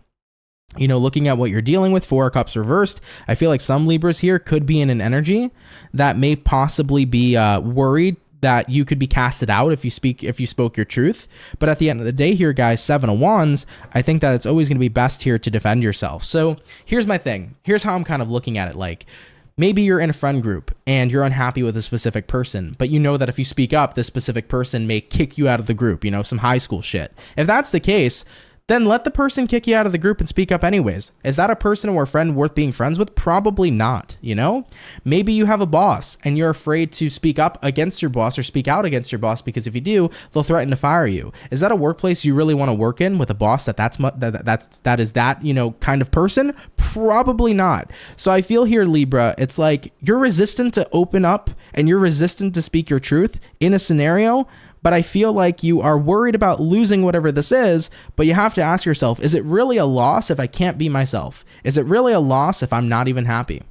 You know, looking at what you're dealing with, 4 of Cups reversed, I feel like some Libras here could be in an energy that may possibly be worried that you could be casted out if you spoke your truth. But at the end of the day here, guys, 7 of Wands, I think that it's always going to be best here to defend yourself. So here's my thing. Here's how I'm kind of looking at it. Like, maybe you're in a friend group and you're unhappy with a specific person, but you know that if you speak up, this specific person may kick you out of the group, you know, some high school shit. If that's the case, then let the person kick you out of the group and speak up anyways. Is that a person or a friend worth being friends with? Probably not, you know? Maybe you have a boss and you're afraid to speak up against your boss or speak out against your boss because if you do, they'll threaten to fire you. Is that a workplace you really want to work in with a boss that is that, you know, kind of person? Probably not. So I feel here, Libra, it's like you're resistant to open up and you're resistant to speak your truth in a scenario, but I feel like you are worried about losing whatever this is, but you have to ask yourself, is it really a loss if I can't be myself? Is it really a loss if I'm not even happy?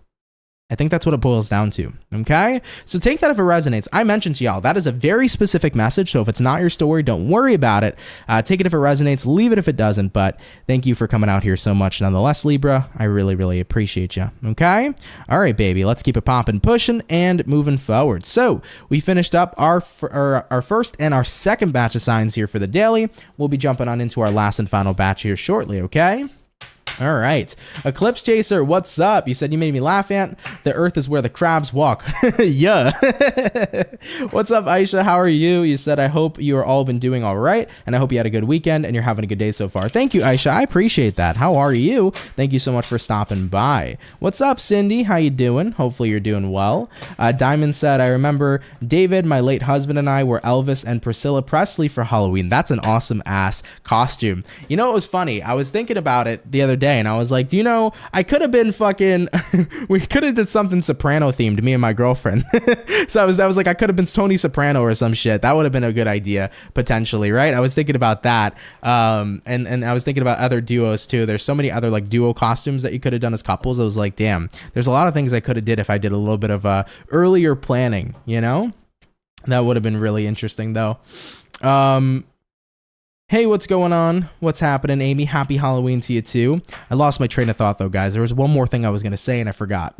I think that's what it boils down to, okay? So take that if it resonates. I mentioned to y'all, that is a very specific message, so if it's not your story, don't worry about it. Take it if it resonates, leave it if it doesn't, but thank you for coming out here so much nonetheless, Libra. I really, really appreciate you, okay? All right, baby, let's keep it popping, pushing, and moving forward. So we finished up our first and our second batch of signs here for the daily. We'll be jumping on into our last and final batch here shortly, okay? All right. Eclipse Chaser, what's up? You said you made me laugh, Ant. The earth is where the crabs walk. Yeah. What's up, Aisha? How are you? You said, I hope you are all been doing all right, and I hope you had a good weekend and you're having a good day so far. Thank you, Aisha. I appreciate that. How are you? Thank you so much for stopping by. What's up, Cindy? How you doing? Hopefully you're doing well. Diamond said, I remember David, my late husband, and I were Elvis and Priscilla Presley for Halloween. That's an awesome ass costume. You know, it was funny. I was thinking about it the other day and I was like, do you know, I could have been fucking we could have did something Soprano themed, me and my girlfriend. So I was like, I could have been Tony Soprano or some shit. That would have been a good idea potentially, right? I was thinking about that. And I was thinking about other duos too. There's so many other like duo costumes that you could have done as couples. I was like, damn, there's a lot of things I could have did if I did a little bit of earlier planning, you know? That would have been really interesting though. Hey, what's going on? What's happening, Amy? Happy Halloween to you too. I lost my train of thought though, guys. There was one more thing I was going to say and I forgot.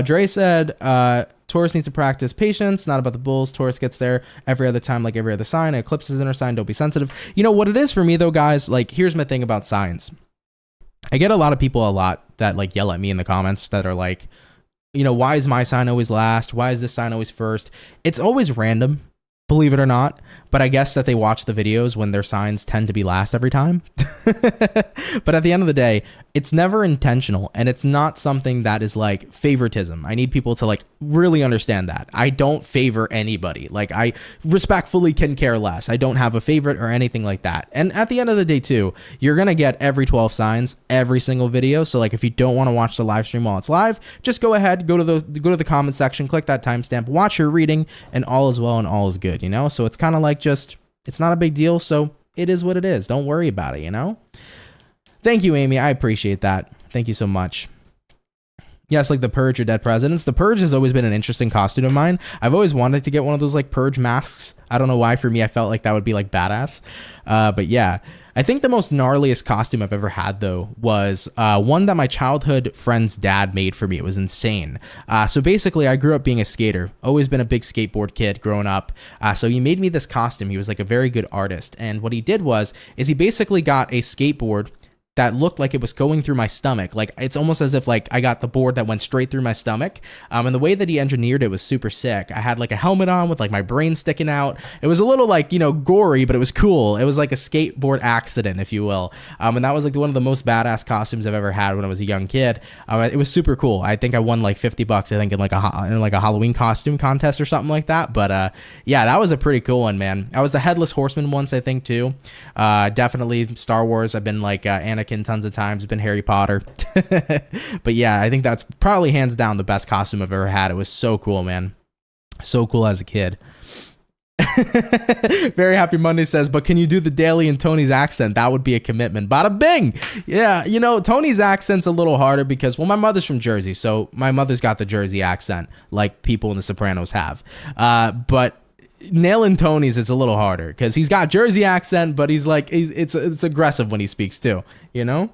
Dre said, Taurus needs to practice patience, not about the bulls. Taurus gets there every other time like every other sign. Eclipse is in her sign. Don't be sensitive. You know what it is for me though, guys? Like, here's my thing about signs. I get a lot of people that like yell at me in the comments that are like, you know, why is my sign always last? Why is this sign always first? It's always random, believe it or not. But I guess that they watch the videos when their signs tend to be last every time. But at the end of the day, it's never intentional, and it's not something that is like favoritism. I need people to like really understand that. I don't favor anybody. Like, I respectfully can care less. I don't have a favorite or anything like that. And at the end of the day too, you're going to get every 12 signs, every single video. So like, if you don't want to watch the live stream while it's live, just go ahead, go to the comment section, click that timestamp, watch your reading, and all is well and all is good, you know? So it's kind of like, just, it's not a big deal. So it is what it is. Don't worry about it, you know? Thank you, Amy. I appreciate that. Thank you so much. Yes, like the Purge or Dead Presidents. The Purge has always been an interesting costume of mine. I've always wanted to get one of those like Purge masks. I don't know why. For me, I felt like that would be like badass. But yeah, I think the most gnarliest costume I've ever had though was one that my childhood friend's dad made for me. It was insane. So basically, I grew up being a skater. Always been a big skateboard kid growing up. So he made me this costume. He was like a very good artist. And what he did is he basically got a skateboard that looked like it was going through my stomach. Like, it's almost as if like I got the board that went straight through my stomach. And the way that he engineered it was super sick. I had like a helmet on with like my brain sticking out. It was a little like, you know, gory, but it was cool. It was like a skateboard accident, if you will. And that was like one of the most badass costumes I've ever had when I was a young kid. It was super cool. I think I won like $50, I think, in like a Halloween costume contest or something like that. But yeah, that was a pretty cool one, man. I was the Headless Horseman once, I think, too. Definitely Star Wars. I've been like Anakin tons of times. It's been Harry Potter. But yeah, I think that's probably hands down the best costume I've ever had. It was so cool, man. So cool as a kid. Very Happy Monday says, but can you do the daily in Tony's accent? That would be a commitment. Bada bing. Yeah, you know, Tony's accent's a little harder because, well, my mother's from Jersey, so my mother's got the Jersey accent like people in The Sopranos have. But nailing Tony's is a little harder because he's got Jersey accent, but he's like, it's aggressive when he speaks too, you know?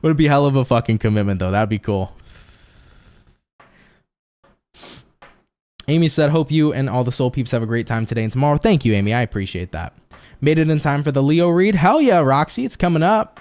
Would be hell of a fucking commitment though. That'd be cool. Amy said, hope you and all the soul peeps have a great time today and tomorrow. Thank you, Amy. I appreciate that. Made it in time for the Leo read. Hell yeah, Roxy. It's coming up.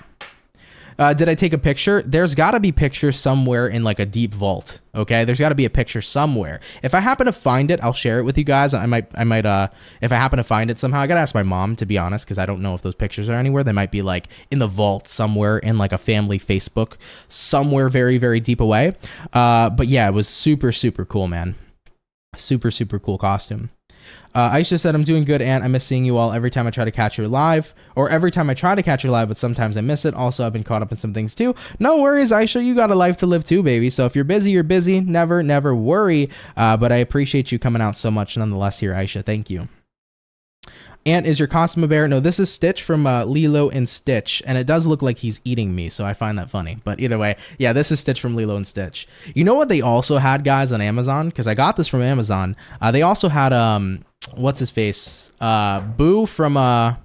Did I take a picture? There's got to be pictures somewhere in like a deep vault. Okay, there's got to be a picture somewhere. If I happen to find it, I'll share it with you guys. I might. If I happen to find it somehow, I gotta ask my mom, to be honest, because I don't know if those pictures are anywhere. They might be like in the vault somewhere in like a family Facebook, somewhere very, very deep away. But yeah, it was super, super cool, man. Super, super cool costume. Aisha said, I'm doing good, and I miss seeing you all every time I try to catch your live, or every time I try to catch your live, but sometimes I miss it. Also, I've been caught up in some things too. No worries, Aisha. You got a life to live too, baby. So if you're busy, you're busy. Never, never worry. But I appreciate you coming out so much nonetheless here, Aisha. Thank you. And is your costume a bear? No, this is Stitch from Lilo and Stitch, and it does look like he's eating me, so I find that funny. But either way, yeah, this is Stitch from Lilo and Stitch. You know what they also had, guys, on Amazon? Because I got this from Amazon. They also had, what's his face? Boo from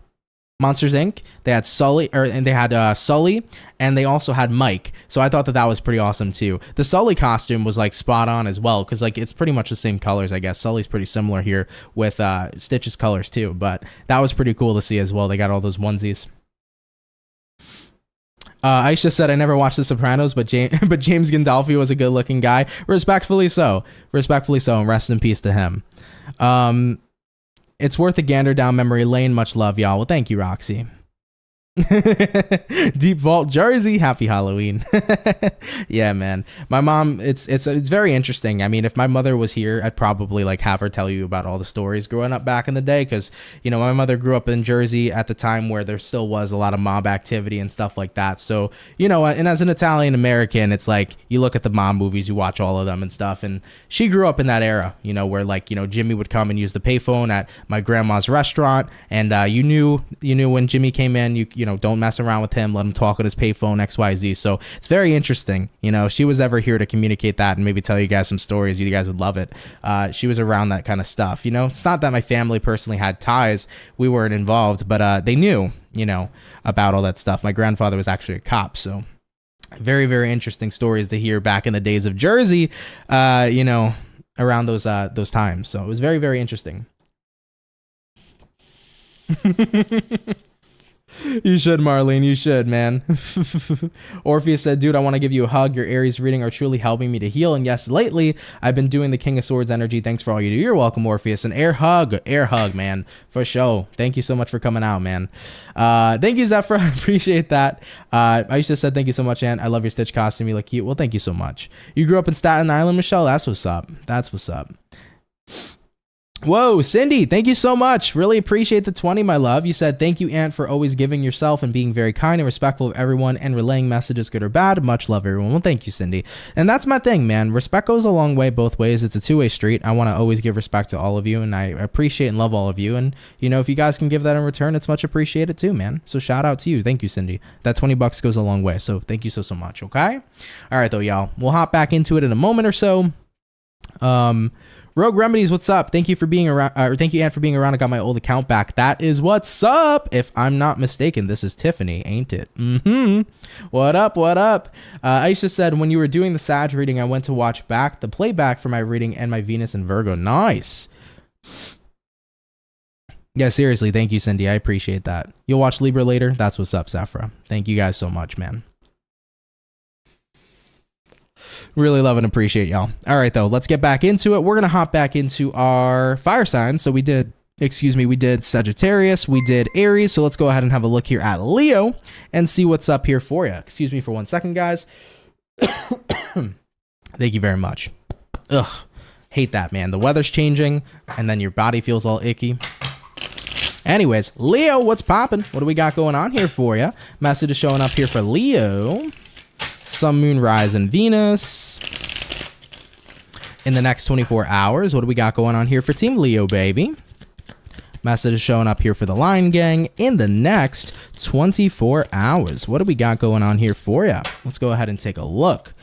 Monsters Inc. They had Sully, and they had Sully, and they also had Mike. So I thought that was pretty awesome too. The Sully costume was like spot on as well, because like it's pretty much the same colors, I guess. Sully's pretty similar here with Stitch's colors too, but that was pretty cool to see as well. They got all those onesies. Aisha said, I never watched The Sopranos, but James Gandolfi was a good-looking guy. Respectfully so, and rest in peace to him. It's worth a gander down memory lane. Much love, y'all. Well, thank you, Roxy. Deep Vault Jersey, happy Halloween. Yeah, man, my mom, it's very interesting. I mean, if my mother was here, I'd probably like have her tell you about all the stories growing up back in the day, because you know, my mother grew up in Jersey at the time where there still was a lot of mob activity and stuff like that. So you know, and as an Italian American, it's like you look at the mob movies, you watch all of them and stuff, and she grew up in that era, you know, where like, you know, Jimmy would come and use the payphone at my grandma's restaurant, and you knew when Jimmy came in, you know, don't mess around with him, let him talk on his payphone, XYZ. So it's very interesting. You know, if she was ever here to communicate that and maybe tell you guys some stories, you guys would love it. She was around that kind of stuff. You know, it's not that my family personally had ties, we weren't involved, but they knew, you know, about all that stuff. My grandfather was actually a cop, so very, very interesting stories to hear back in the days of Jersey, you know, around those times. So it was very, very interesting. You should, Marlene. You should, man. Orpheus said, dude, I want to give you a hug. Your Aries reading are truly helping me to heal. And yes, lately, I've been doing the King of Swords energy. Thanks for all you do. You're welcome, Orpheus. An air hug, man. For sure. Thank you so much for coming out, man. Thank you, Zephyr. I appreciate that. Aisha said, thank you so much, Aunt. I love your Stitch costume. You look cute. Well, thank you so much. You grew up in Staten Island, Michelle? That's what's up. That's what's up. Whoa, Cindy, thank you so much. Really appreciate the 20, my love. You said, thank you, Aunt, for always giving yourself and being very kind and respectful of everyone and relaying messages, good or bad. Much love, everyone. Well, thank you, Cindy. And that's my thing, man. Respect goes a long way both ways. It's a two-way street. I want to always give respect to all of you, and I appreciate and love all of you. And, you know, if you guys can give that in return, it's much appreciated too, man. So shout out to you. Thank you, Cindy. That 20 bucks goes a long way. So thank you so much, okay? All right, though, y'all. We'll hop back into it in a moment or so. Rogue Remedies, what's up? Thank you for being around, thank you, Aunt, for being around. I got my old account back. That is what's up. If I'm not mistaken, this is Tiffany, ain't it? What up? What up? Aisha said, when you were doing the Sag reading, I went to watch back the playback for my reading and my Venus and Virgo. Nice. Yeah, seriously. Thank you, Cindy. I appreciate that. You'll watch Libra later. That's what's up, Saphra. Thank you guys so much, man. Really love and appreciate y'all. All right, though, let's get back into it. We're going to hop back into our fire signs. So we did Sagittarius, we did Aries. So let's go ahead and have a look here at Leo and see what's up here for you. Excuse me for 1 second, guys. Thank you very much. Ugh, hate that, man. The weather's changing and then your body feels all icky. Anyways, Leo, what's popping? What do we got going on here for you? Message is showing up here for Leo. Sun, Moon, Rise, and Venus. In the next 24 hours, what do we got going on here for Team Leo, baby? Message is showing up here for the Lion Gang. In the next 24 hours, what do we got going on here for you? Let's go ahead and take a look.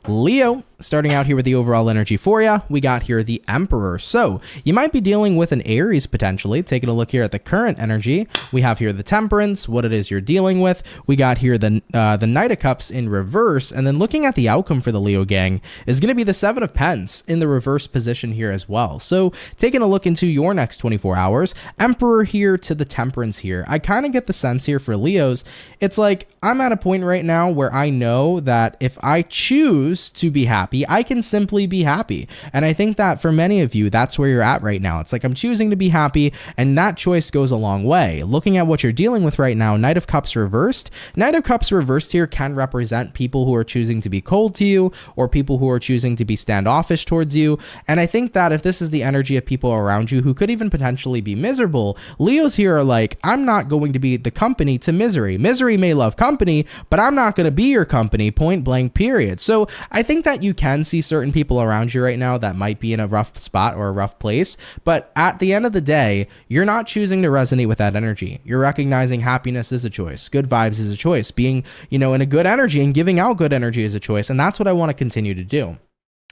Leo, starting out here with the overall energy for you, we got here the Emperor. So you might be dealing with an Aries potentially. Taking a look here at the current energy, we have here the Temperance, what it is you're dealing with. We got here the Knight of Cups in reverse, and then looking at the outcome for the Leo gang is going to be the Seven of Pents in the reverse position here as well. So taking a look into your next 24 hours, Emperor here to the Temperance here. I kind of get the sense here for Leos. It's like I'm at a point right now where I know that if I choose to be happy, I can simply be happy. And I think that for many of you, that's where you're at right now. It's like I'm choosing to be happy, and that choice goes a long way. Looking at what you're dealing with right now, Knight of Cups reversed. Knight of Cups reversed here can represent people who are choosing to be cold to you or people who are choosing to be standoffish towards you. And I think that if this is the energy of people around you who could even potentially be miserable, Leos here are like, I'm not going to be the company to misery. Misery may love company, but I'm not going to be your company, point blank, period. So I think that you can see certain people around you right now that might be in a rough spot or a rough place, but at the end of the day, you're not choosing to resonate with that energy. You're recognizing happiness is a choice. Good vibes is a choice. Being, in a good energy and giving out good energy is a choice. And that's what I want to continue to do.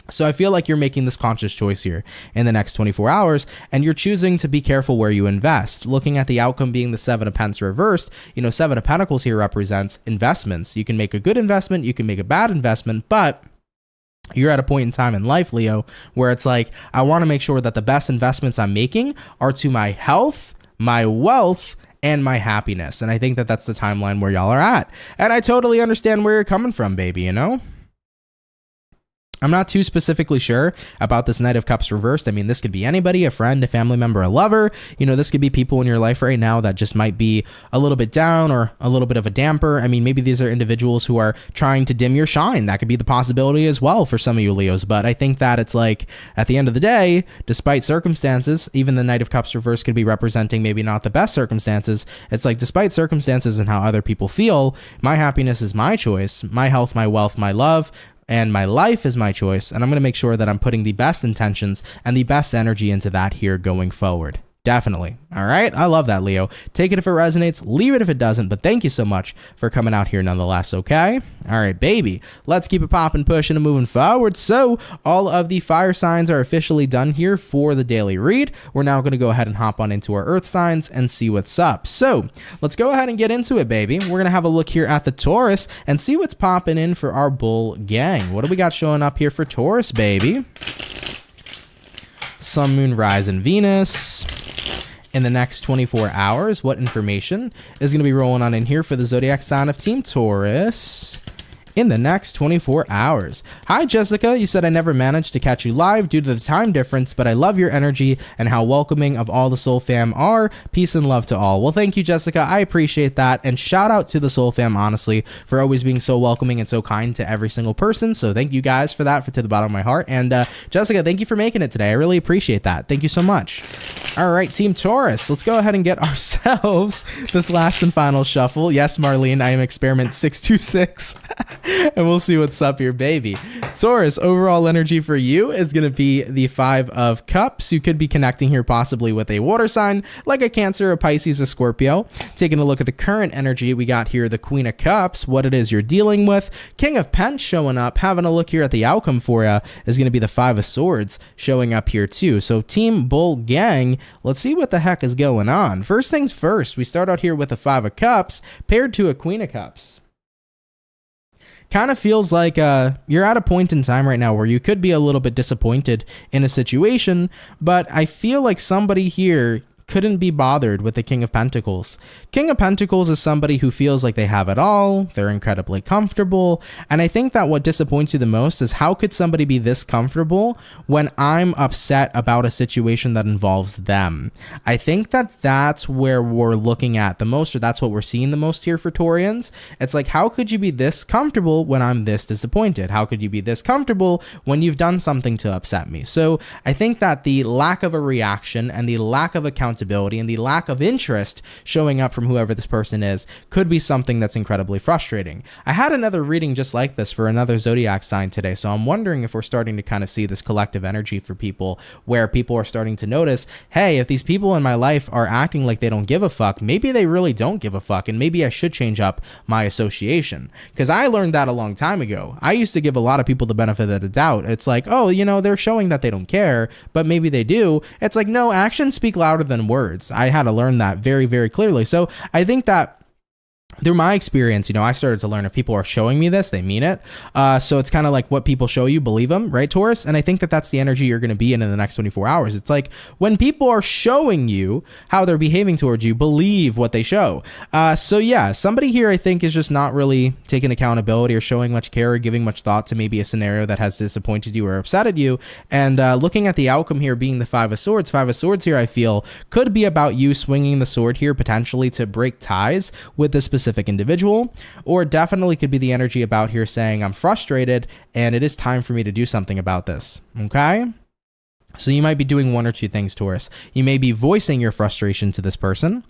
So I feel like you're making this conscious choice here in the next 24 hours, and you're choosing to be careful where you invest. Looking at the outcome being the Seven of Pents reversed, Seven of Pentacles here represents investments. You can make a good investment, you can make a bad investment, but you're at a point in time in life, Leo, where it's like, I want to make sure that the best investments I'm making are to my health, my wealth, and my happiness. And I think that that's the timeline where y'all are at. And I totally understand where you're coming from, baby, I'm not too specifically sure about this Knight of Cups reversed. I mean, this could be anybody, a friend, a family member, a lover. This could be people in your life right now that just might be a little bit down or a little bit of a damper. I mean, maybe these are individuals who are trying to dim your shine. That could be the possibility as well for some of you Leos. But I think that it's like, at the end of the day, despite circumstances, even the Knight of Cups reversed could be representing maybe not the best circumstances. It's like, despite circumstances and how other people feel, my happiness is my choice. My health, my wealth, my love, and my life is my choice, and I'm going to make sure that I'm putting the best intentions and the best energy into that here going forward. Definitely. All right. I love that, Leo. Take it if it resonates, leave it if it doesn't, but thank you so much for coming out here nonetheless, okay? All right, baby. Let's keep it popping, pushing, and moving forward. So all of the fire signs are officially done here for the daily read. We're now going to go ahead and hop on into our earth signs and see what's up. So let's go ahead and get into it, baby. We're going to have a look here at the Taurus and see what's popping in for our bull gang. What do we got showing up here for Taurus, baby? Sun, Moon, Rise, and Venus. in the next 24 hours. What information is going to be rolling on in here for the zodiac sign of Team Taurus in the next 24 hours? Hi, Jessica. You said I never managed to catch you live due to the time difference, but I love your energy and how welcoming of all the Soul Fam are. Peace and love to all. Well, thank you, Jessica. I appreciate that. And shout out to the Soul Fam, honestly, for always being so welcoming and so kind to every single person. So thank you guys for that, to the bottom of my heart. And Jessica, thank you for making it today. I really appreciate that. Thank you so much. All right, Team Taurus, let's go ahead and get ourselves this last and final shuffle. Yes, Marlene, I am experiment 626. And we'll see what's up here, baby. Taurus, overall energy for you is going to be the 5 of Cups. You could be connecting here possibly with a water sign like a Cancer, a Pisces, a Scorpio. Taking a look at the current energy, we got here the Queen of Cups, what it is you're dealing with. King of Pents showing up. Having a look here at the outcome for you is going to be the 5 of Swords showing up here too. So Team Bull Gang, let's see what the heck is going on. First things first, we start out here with a 5 of Cups paired to a Queen of Cups. Kind of feels like you're at a point in time right now where you could be a little bit disappointed in a situation, but I feel like somebody here couldn't be bothered with the King of Pentacles. King of Pentacles is somebody who feels like they have it all, they're incredibly comfortable, and I think that what disappoints you the most is how could somebody be this comfortable when I'm upset about a situation that involves them? I think that that's where we're looking at the most, or that's what we're seeing the most here for Taurians. It's like, how could you be this comfortable when I'm this disappointed? How could you be this comfortable when you've done something to upset me? So I think that the lack of a reaction and the lack of accountability and the lack of interest showing up from whoever this person is could be something that's incredibly frustrating. I had another reading just like this for another zodiac sign today, so I'm wondering if we're starting to kind of see this collective energy for people where people are starting to notice, hey, if these people in my life are acting like they don't give a fuck, maybe they really don't give a fuck, and maybe I should change up my association. Because I learned that a long time ago. I used to give a lot of people the benefit of the doubt. It's like, oh, you know, they're showing that they don't care, but maybe they do. It's like, no, actions speak louder than words. I had to learn that very, very clearly. So I think that through my experience, you know, I started to learn if people are showing me this, they mean it. So it's kind of like what people show you, believe them, right, Taurus? And I think that that's the energy you're going to be in the next 24 hours. It's like when people are showing you how they're behaving towards you, believe what they show. So yeah, somebody here I think is just not really taking accountability or showing much care or giving much thought to maybe a scenario that has disappointed you or upsetted you. And looking at the outcome here being the 5 of Swords here I feel could be about you swinging the sword here potentially to break ties with the specific individual, or definitely could be the energy about here saying I'm frustrated and it is time for me to do something about this. Okay, so you might be doing one or two things, Taurus. You may be voicing your frustration to this person,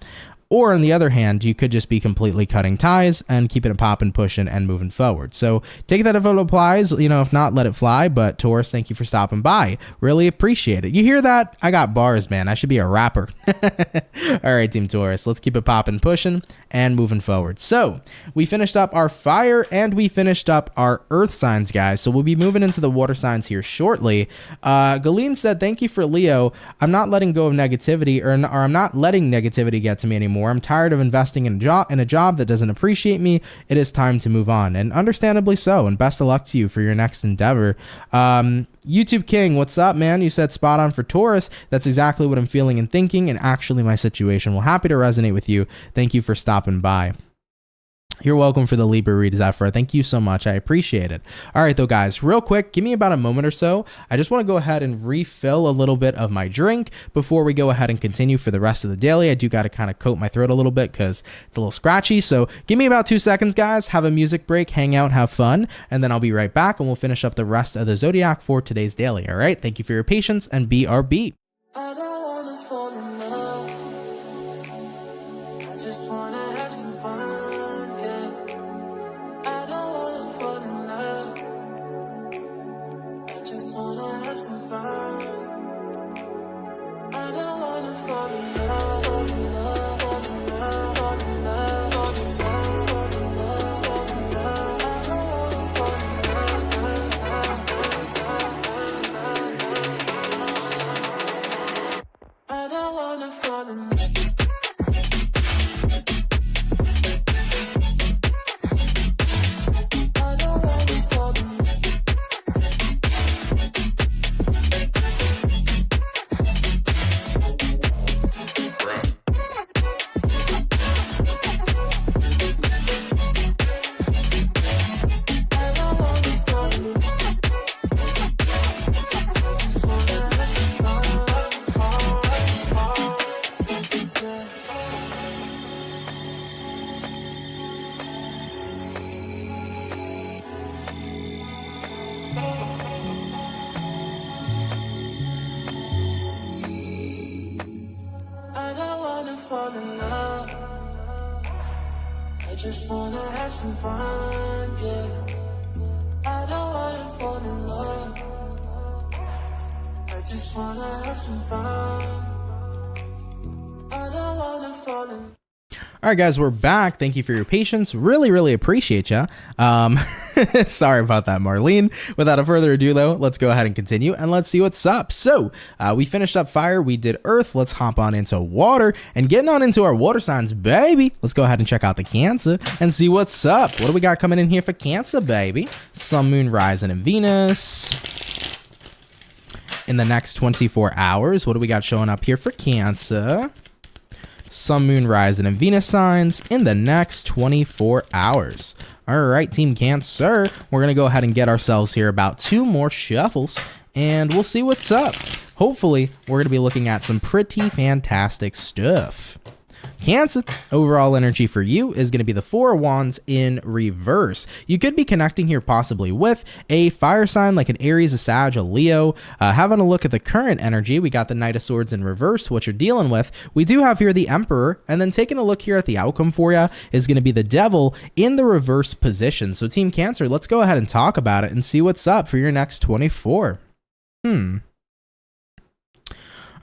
or on the other hand, you could just be completely cutting ties and keeping it popping, pushing, and moving forward. So take that if it applies. You know, if not, let it fly. But Taurus, thank you for stopping by. Really appreciate it. You hear that? I got bars, man. I should be a rapper. All right, Team Taurus, let's keep it popping, pushing, and moving forward. So we finished up our fire and we finished up our earth signs, guys. So we'll be moving into the water signs here shortly. Galeen said, thank you for Leo. I'm not letting go of negativity, or I'm not letting negativity get to me anymore. I'm tired of investing in a job that doesn't appreciate me. It is time to move on, and understandably so, and best of luck to you for your next endeavor. YouTube King, what's up, man? You said spot on for Taurus. That's exactly what I'm feeling and thinking, and actually my situation. Well, happy to resonate with you. Thank you for stopping by. You're welcome for the Libra read, Zephyr. Thank you so much. I appreciate it. All right, though, guys, real quick, give me about a moment or so. I just want to go ahead and refill a little bit of my drink before we go ahead and continue for the rest of the daily. I do got to kind of coat my throat a little bit because it's a little scratchy. So give me about 2 seconds, guys. Have a music break, hang out, have fun, and then I'll be right back and we'll finish up the rest of the Zodiac for today's daily. All right, thank you for your patience and BRB. I don't wanna fall in love. I just wanna have some fun, yeah. I don't wanna fall in love. I just wanna have some fun. I don't wanna fall in love, fall in love, fall in love, fall in love, fall in love, fall in love, fall in love. I don't wanna fall in love. I don't wanna fall in love. I just wanna have some fun, yeah. I don't wanna fall in love. I just wanna have some fun. I don't wanna fall in. All right, guys, we're back. Thank you for your patience. Really appreciate ya. Sorry about that, Marlene. Without further ado, though, let's go ahead and continue and let's see what's up. So we finished up fire. We did earth. Let's hop on into water and getting on into our water signs, baby. Let's go ahead and check out the Cancer and see what's up. What do we got coming in here for Cancer, baby? Sun, moon, rising, and Venus. In the next 24 hours, what do we got showing up here for Cancer? Sun, moon, rising, and Venus signs in the next 24 hours. All right, Team Cancer, we're going to go ahead and get ourselves here about 2 more shuffles, and we'll see what's up. Hopefully, we're going to be looking at some pretty fantastic stuff. Cancer, overall energy for you is going to be the 4 of Wands in reverse. You could be connecting here possibly with a fire sign like an Aries, a Sag, a Leo. Having a look at the current energy, we got the Knight of Swords in reverse, what you're dealing with. We do have here the Emperor, and then taking a look here at the outcome for you is going to be the Devil in the reverse position. So Team Cancer, let's go ahead and talk about it and see what's up for your next 24.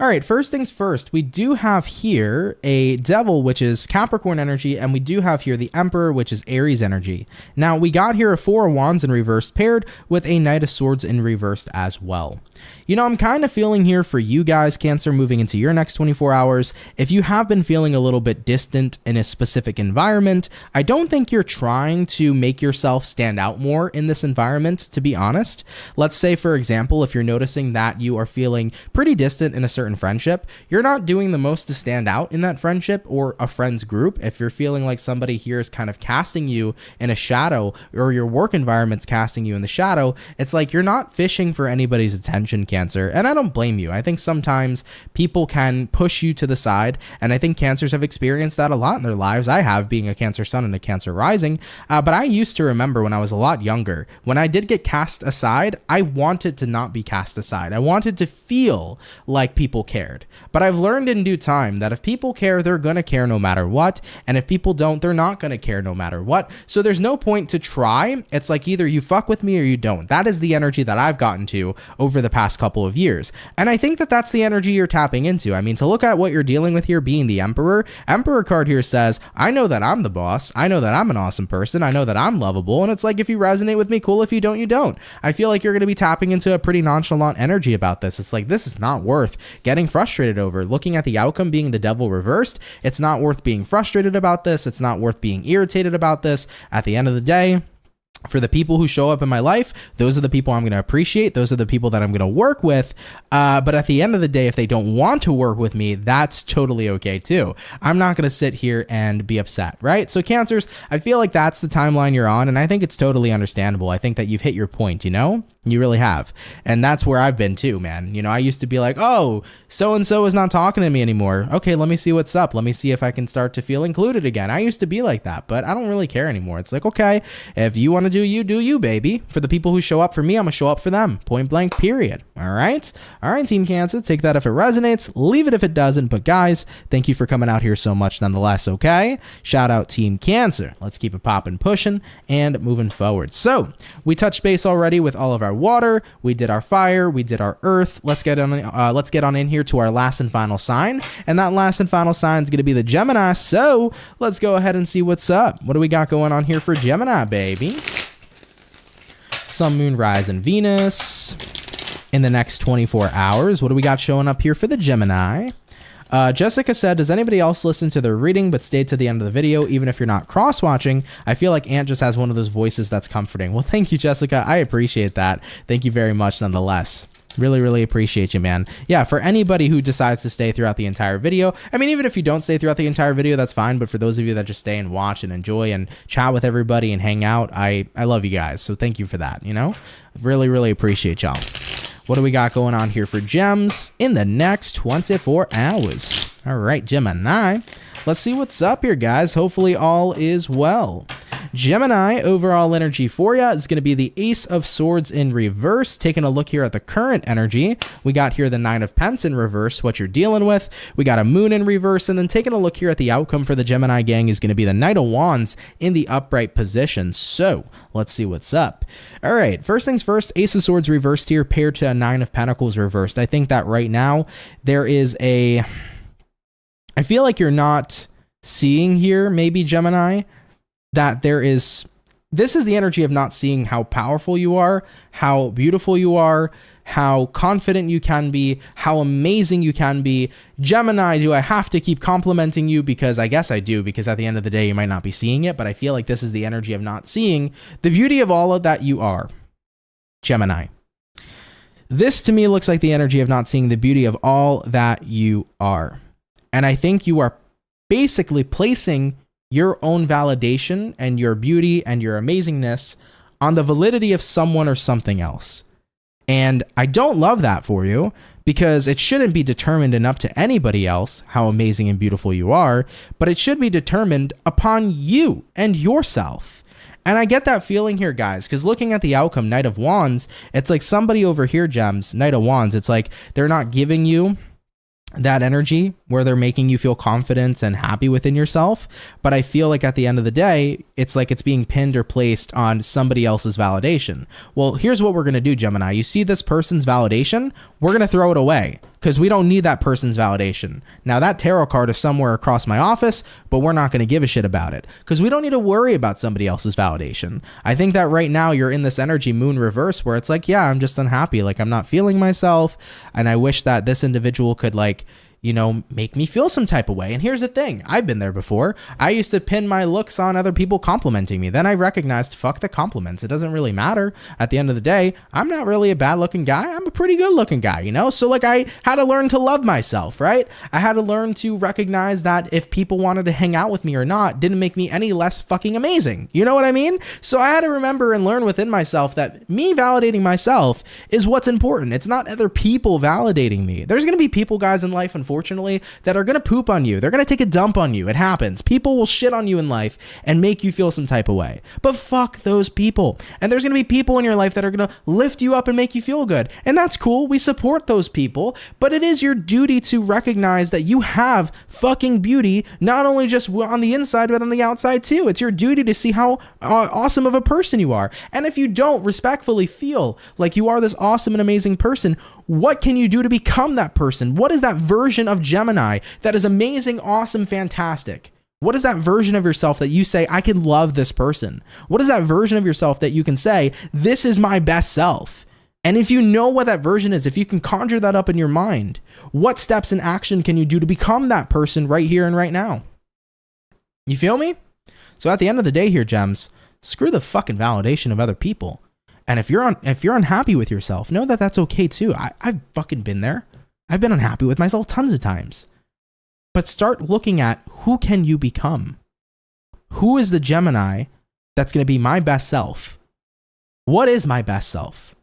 All right, first things first, we do have here a Devil, which is Capricorn energy, and we do have here the Emperor, which is Aries energy. Now, we got here a 4 of Wands in reverse paired with a Knight of Swords in reverse as well. You know, I'm kind of feeling here for you guys, Cancer, moving into your next 24 hours. If you have been feeling a little bit distant in a specific environment, I don't think you're trying to make yourself stand out more in this environment, to be honest. Let's say, for example, if you're noticing that you are feeling pretty distant in a certain friendship, you're not doing the most to stand out in that friendship or a friend's group. If you're feeling like somebody here is kind of casting you in a shadow, or your work environment's casting you in the shadow, it's like you're not fishing for anybody's attention, Cancer. And I don't blame you. I think sometimes people can push you to the side, and I think Cancers have experienced that a lot in their lives. I have, being a Cancer sun and a Cancer rising, but I used to remember when I was a lot younger, when I did get cast aside, I wanted to not be cast aside. I wanted to feel like people cared. But I've learned in due time that if people care, they're gonna care no matter what, and if people don't, they're not gonna care no matter what. So there's no point to try. It's like either you fuck with me or you don't. That is the energy that I've gotten to over the past couple of years, and I think that that's the energy you're tapping into. I mean, to look at what you're dealing with here, being the Emperor card here says, I know that I'm the boss, I know that I'm an awesome person, I know that I'm lovable, and it's like, if you resonate with me, cool. If you don't, you don't. I feel like you're going to be tapping into a pretty nonchalant energy about this. It's like, this is not worth getting frustrated over. Looking at the outcome being the Devil reversed, it's not worth being frustrated about this. It's not worth being irritated about this. At the end of the day, for the people who show up in my life, those are the people I'm going to appreciate. Those are the people that I'm going to work with. But at the end of the day, if they don't want to work with me, that's totally okay too. I'm not going to sit here and be upset, right? So Cancers, I feel like that's the timeline you're on, and I think it's totally understandable. I think that you've hit your point, you know? You really have. And that's where I've been too, man. You know, I used to be like, oh, so-and-so is not talking to me anymore. Okay, let me see what's up. Let me see if I can start to feel included again. I used to be like that, but I don't really care anymore. It's like, okay, if you want to do you, baby. For the people who show up for me, I'm going to show up for them. Point blank, period. All right? All right, Team Cancer, take that if it resonates. Leave it if it doesn't. But guys, thank you for coming out here so much nonetheless, okay? Shout out Team Cancer. Let's keep it popping, pushing, and moving forward. So, we touched base already with all of our water. We did our fire. We did our earth. Let's get on in here to our last and final sign. And that last and final sign is going to be the Gemini. So, let's go ahead and see what's up. What do we got going on here for Gemini, baby? Sun, moon, rise, and Venus in the next 24 hours. What do we got showing up here for the Gemini? Jessica said, does anybody else listen to their reading but stay to the end of the video even if you're not cross-watching? I feel like Ant just has one of those voices that's comforting. Well, thank you, Jessica. I appreciate that. Thank you very much nonetheless. Really appreciate you, man. Yeah, for anybody who decides to stay throughout the entire video, I mean, even if you don't stay throughout the entire video, that's fine. But for those of you that just stay and watch and enjoy and chat with everybody and hang out, I love you guys. So thank you for that, you know? Really appreciate y'all. What do we got going on here for gems in the next 24 hours? All right, Gemini. Let's see what's up here, guys. Hopefully all is well. Gemini, overall energy for you is going to be the Ace of Swords in reverse. Taking a look here at the current energy, we got here the Nine of Pence in reverse, what you're dealing with. We got a Moon in reverse, and then taking a look here at the outcome for the Gemini gang is going to be the Knight of Wands in the upright position. So let's see what's up. All right, first things first, Ace of Swords reversed here paired to a Nine of Pentacles reversed. I think that right now there is I feel like you're not seeing here, maybe Gemini, that this is the energy of not seeing how powerful you are, how beautiful you are, how confident you can be, how amazing you can be. Gemini, do I have to keep complimenting you? Because I guess I do, because at the end of the day, you might not be seeing it, but I feel like this is the energy of not seeing the beauty of all of that you are. Gemini. This to me looks like the energy of not seeing the beauty of all that you are. And I think you are basically placing your own validation and your beauty and your amazingness on the validity of someone or something else. And I don't love that for you, because it shouldn't be determined and up to anybody else how amazing and beautiful you are, but it should be determined upon you and yourself. And I get that feeling here, guys, because looking at the outcome, Knight of Wands, it's like somebody over here, Gems, Knight of Wands, it's like they're not giving you that energy where they're making you feel confident and happy within yourself. But I feel like at the end of the day, it's like it's being pinned or placed on somebody else's validation. Well, here's what we're going to do, Gemini. You see this person's validation, we're going to throw it away because we don't need that person's validation. Now, that tarot card is somewhere across my office, but we're not going to give a shit about it because we don't need to worry about somebody else's validation. I think that right now you're in this energy, Moon reverse, where it's like, yeah, I'm just unhappy. Like, I'm not feeling myself. And I wish that this individual could, like, you know, make me feel some type of way. And here's the thing. I've been there before. I used to pin my looks on other people complimenting me. Then I recognized, fuck the compliments. It doesn't really matter. At the end of the day, I'm not really a bad looking guy. I'm a pretty good looking guy, you know? So like I had to learn to love myself, right? I had to learn to recognize that if people wanted to hang out with me or not, didn't make me any less fucking amazing. You know what I mean? So I had to remember and learn within myself that me validating myself is what's important. It's not other people validating me. There's going to be people, guys, in life, unfortunately, that are going to poop on you. They're going to take a dump on you. It happens. People will shit on you in life and make you feel some type of way. But fuck those people. And there's going to be people in your life that are going to lift you up and make you feel good. And that's cool. We support those people. But it is your duty to recognize that you have fucking beauty, not only just on the inside, but on the outside too. It's your duty to see how awesome of a person you are. And if you don't respectfully feel like you are this awesome and amazing person, what can you do to become that person? What is that version of Gemini that is amazing, awesome, fantastic? What is that version of yourself that you say, I can love this person? What is that version of yourself that you can say, this is my best self? And if you know what that version is, if you can conjure that up in your mind, what steps in action can you do to become that person right here and right now? You feel me? So at the end of the day here, Gems, screw the fucking validation of other people. And if you're unhappy with yourself, know that that's okay too. I've fucking been there. I've been unhappy with myself tons of times. But start looking at who can you become? Who is the Gemini that's going to be my best self? What is my best self?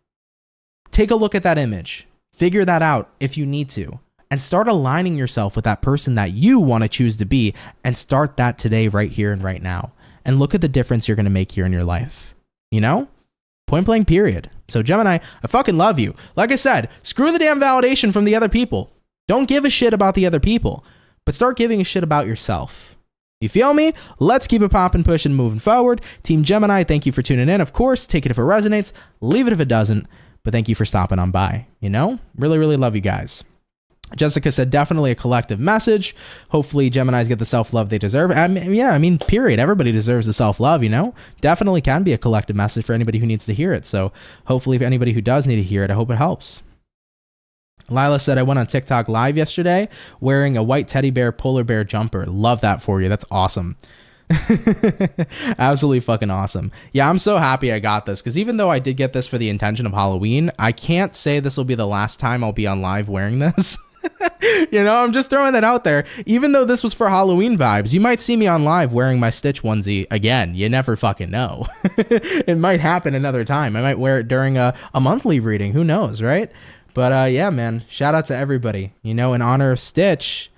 Take a look at that image. Figure that out if you need to. And start aligning yourself with that person that you want to choose to be. And start that today, right here and right now. And look at the difference you're going to make here in your life. You know? Point blank period. So Gemini, I fucking love you. Like I said, screw the damn validation from the other people. Don't give a shit about the other people, but start giving a shit about yourself. You feel me? Let's keep it popping, pushing, moving forward. Team Gemini, thank you for tuning in. Of course, take it if it resonates, leave it if it doesn't, but thank you for stopping on by. You know, really, really love you guys. Jessica said, definitely a collective message. Hopefully Geminis get the self-love they deserve. I mean, period. Everybody deserves the self-love, you know? Definitely can be a collective message for anybody who needs to hear it. So hopefully if anybody who does need to hear it, I hope it helps. Lila said, I went on TikTok live yesterday wearing a white teddy bear polar bear jumper. Love that for you. That's awesome. Absolutely fucking awesome. Yeah, I'm so happy I got this because even though I did get this for the intention of Halloween, I can't say this will be the last time I'll be on live wearing this. You know, I'm just throwing that out there. Even though this was for Halloween vibes, you might see me on live wearing my Stitch onesie again. You never fucking know. It might happen another time. I might wear it during a monthly reading. Who knows, right? But yeah, man, shout out to everybody. You know, in honor of Stitch,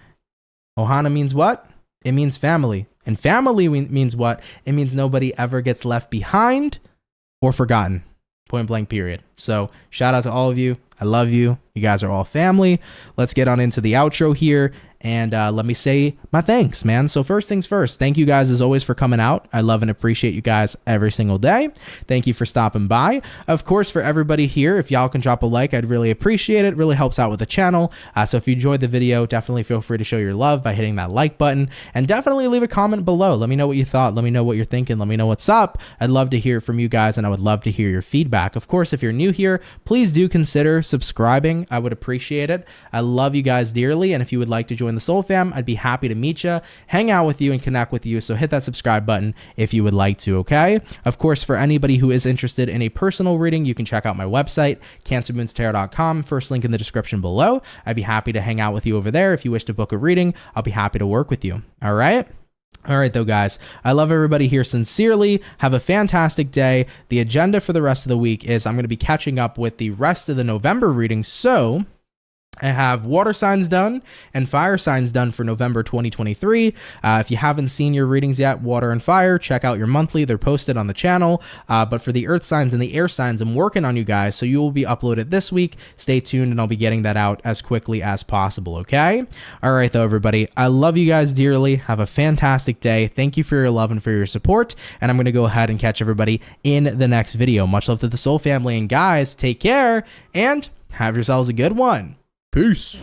Ohana means what? It means family. And family means what? It means nobody ever gets left behind or forgotten. Point blank, period. So shout out to all of you. I love you. You guys are all family. Let's get on into the outro here. And let me say my thanks, man. So first things first, thank you guys as always for coming out. I love and appreciate you guys every single day. Thank you for stopping by. Of course, for everybody here, if y'all can drop a like, I'd really appreciate it. It really helps out with the channel. So if you enjoyed the video, definitely feel free to show your love by hitting that like button, and definitely leave a comment below. Let me know what you thought. Let me know what you're thinking. Let me know what's up. I'd love to hear from you guys, and I would love to hear your feedback. Of course, if you're new here, please do consider subscribing. I would appreciate it. I love you guys dearly, and if you would like to join the Soul Fam, I'd be happy to meet you, hang out with you, and connect with you. So hit that subscribe button if you would like to, okay? Of course, for anybody who is interested in a personal reading, you can check out my website, CancerMoonsTarot.com. First link in the description below. I'd be happy to hang out with you over there. If you wish to book a reading, I'll be happy to work with you. All right? All right, though, guys, I love everybody here sincerely. Have a fantastic day. The agenda for the rest of the week is I'm going to be catching up with the rest of the November readings. So I have water signs done and fire signs done for November 2023. If you haven't seen your readings yet, water and fire, check out your monthly. They're posted on the channel. But for the earth signs and the air signs, I'm working on you guys. So you will be uploaded this week. Stay tuned, and I'll be getting that out as quickly as possible. Okay. All right, though, everybody. I love you guys dearly. Have a fantastic day. Thank you for your love and for your support. And I'm going to go ahead and catch everybody in the next video. Much love to the Soul family. And guys, take care and have yourselves a good one. Peace.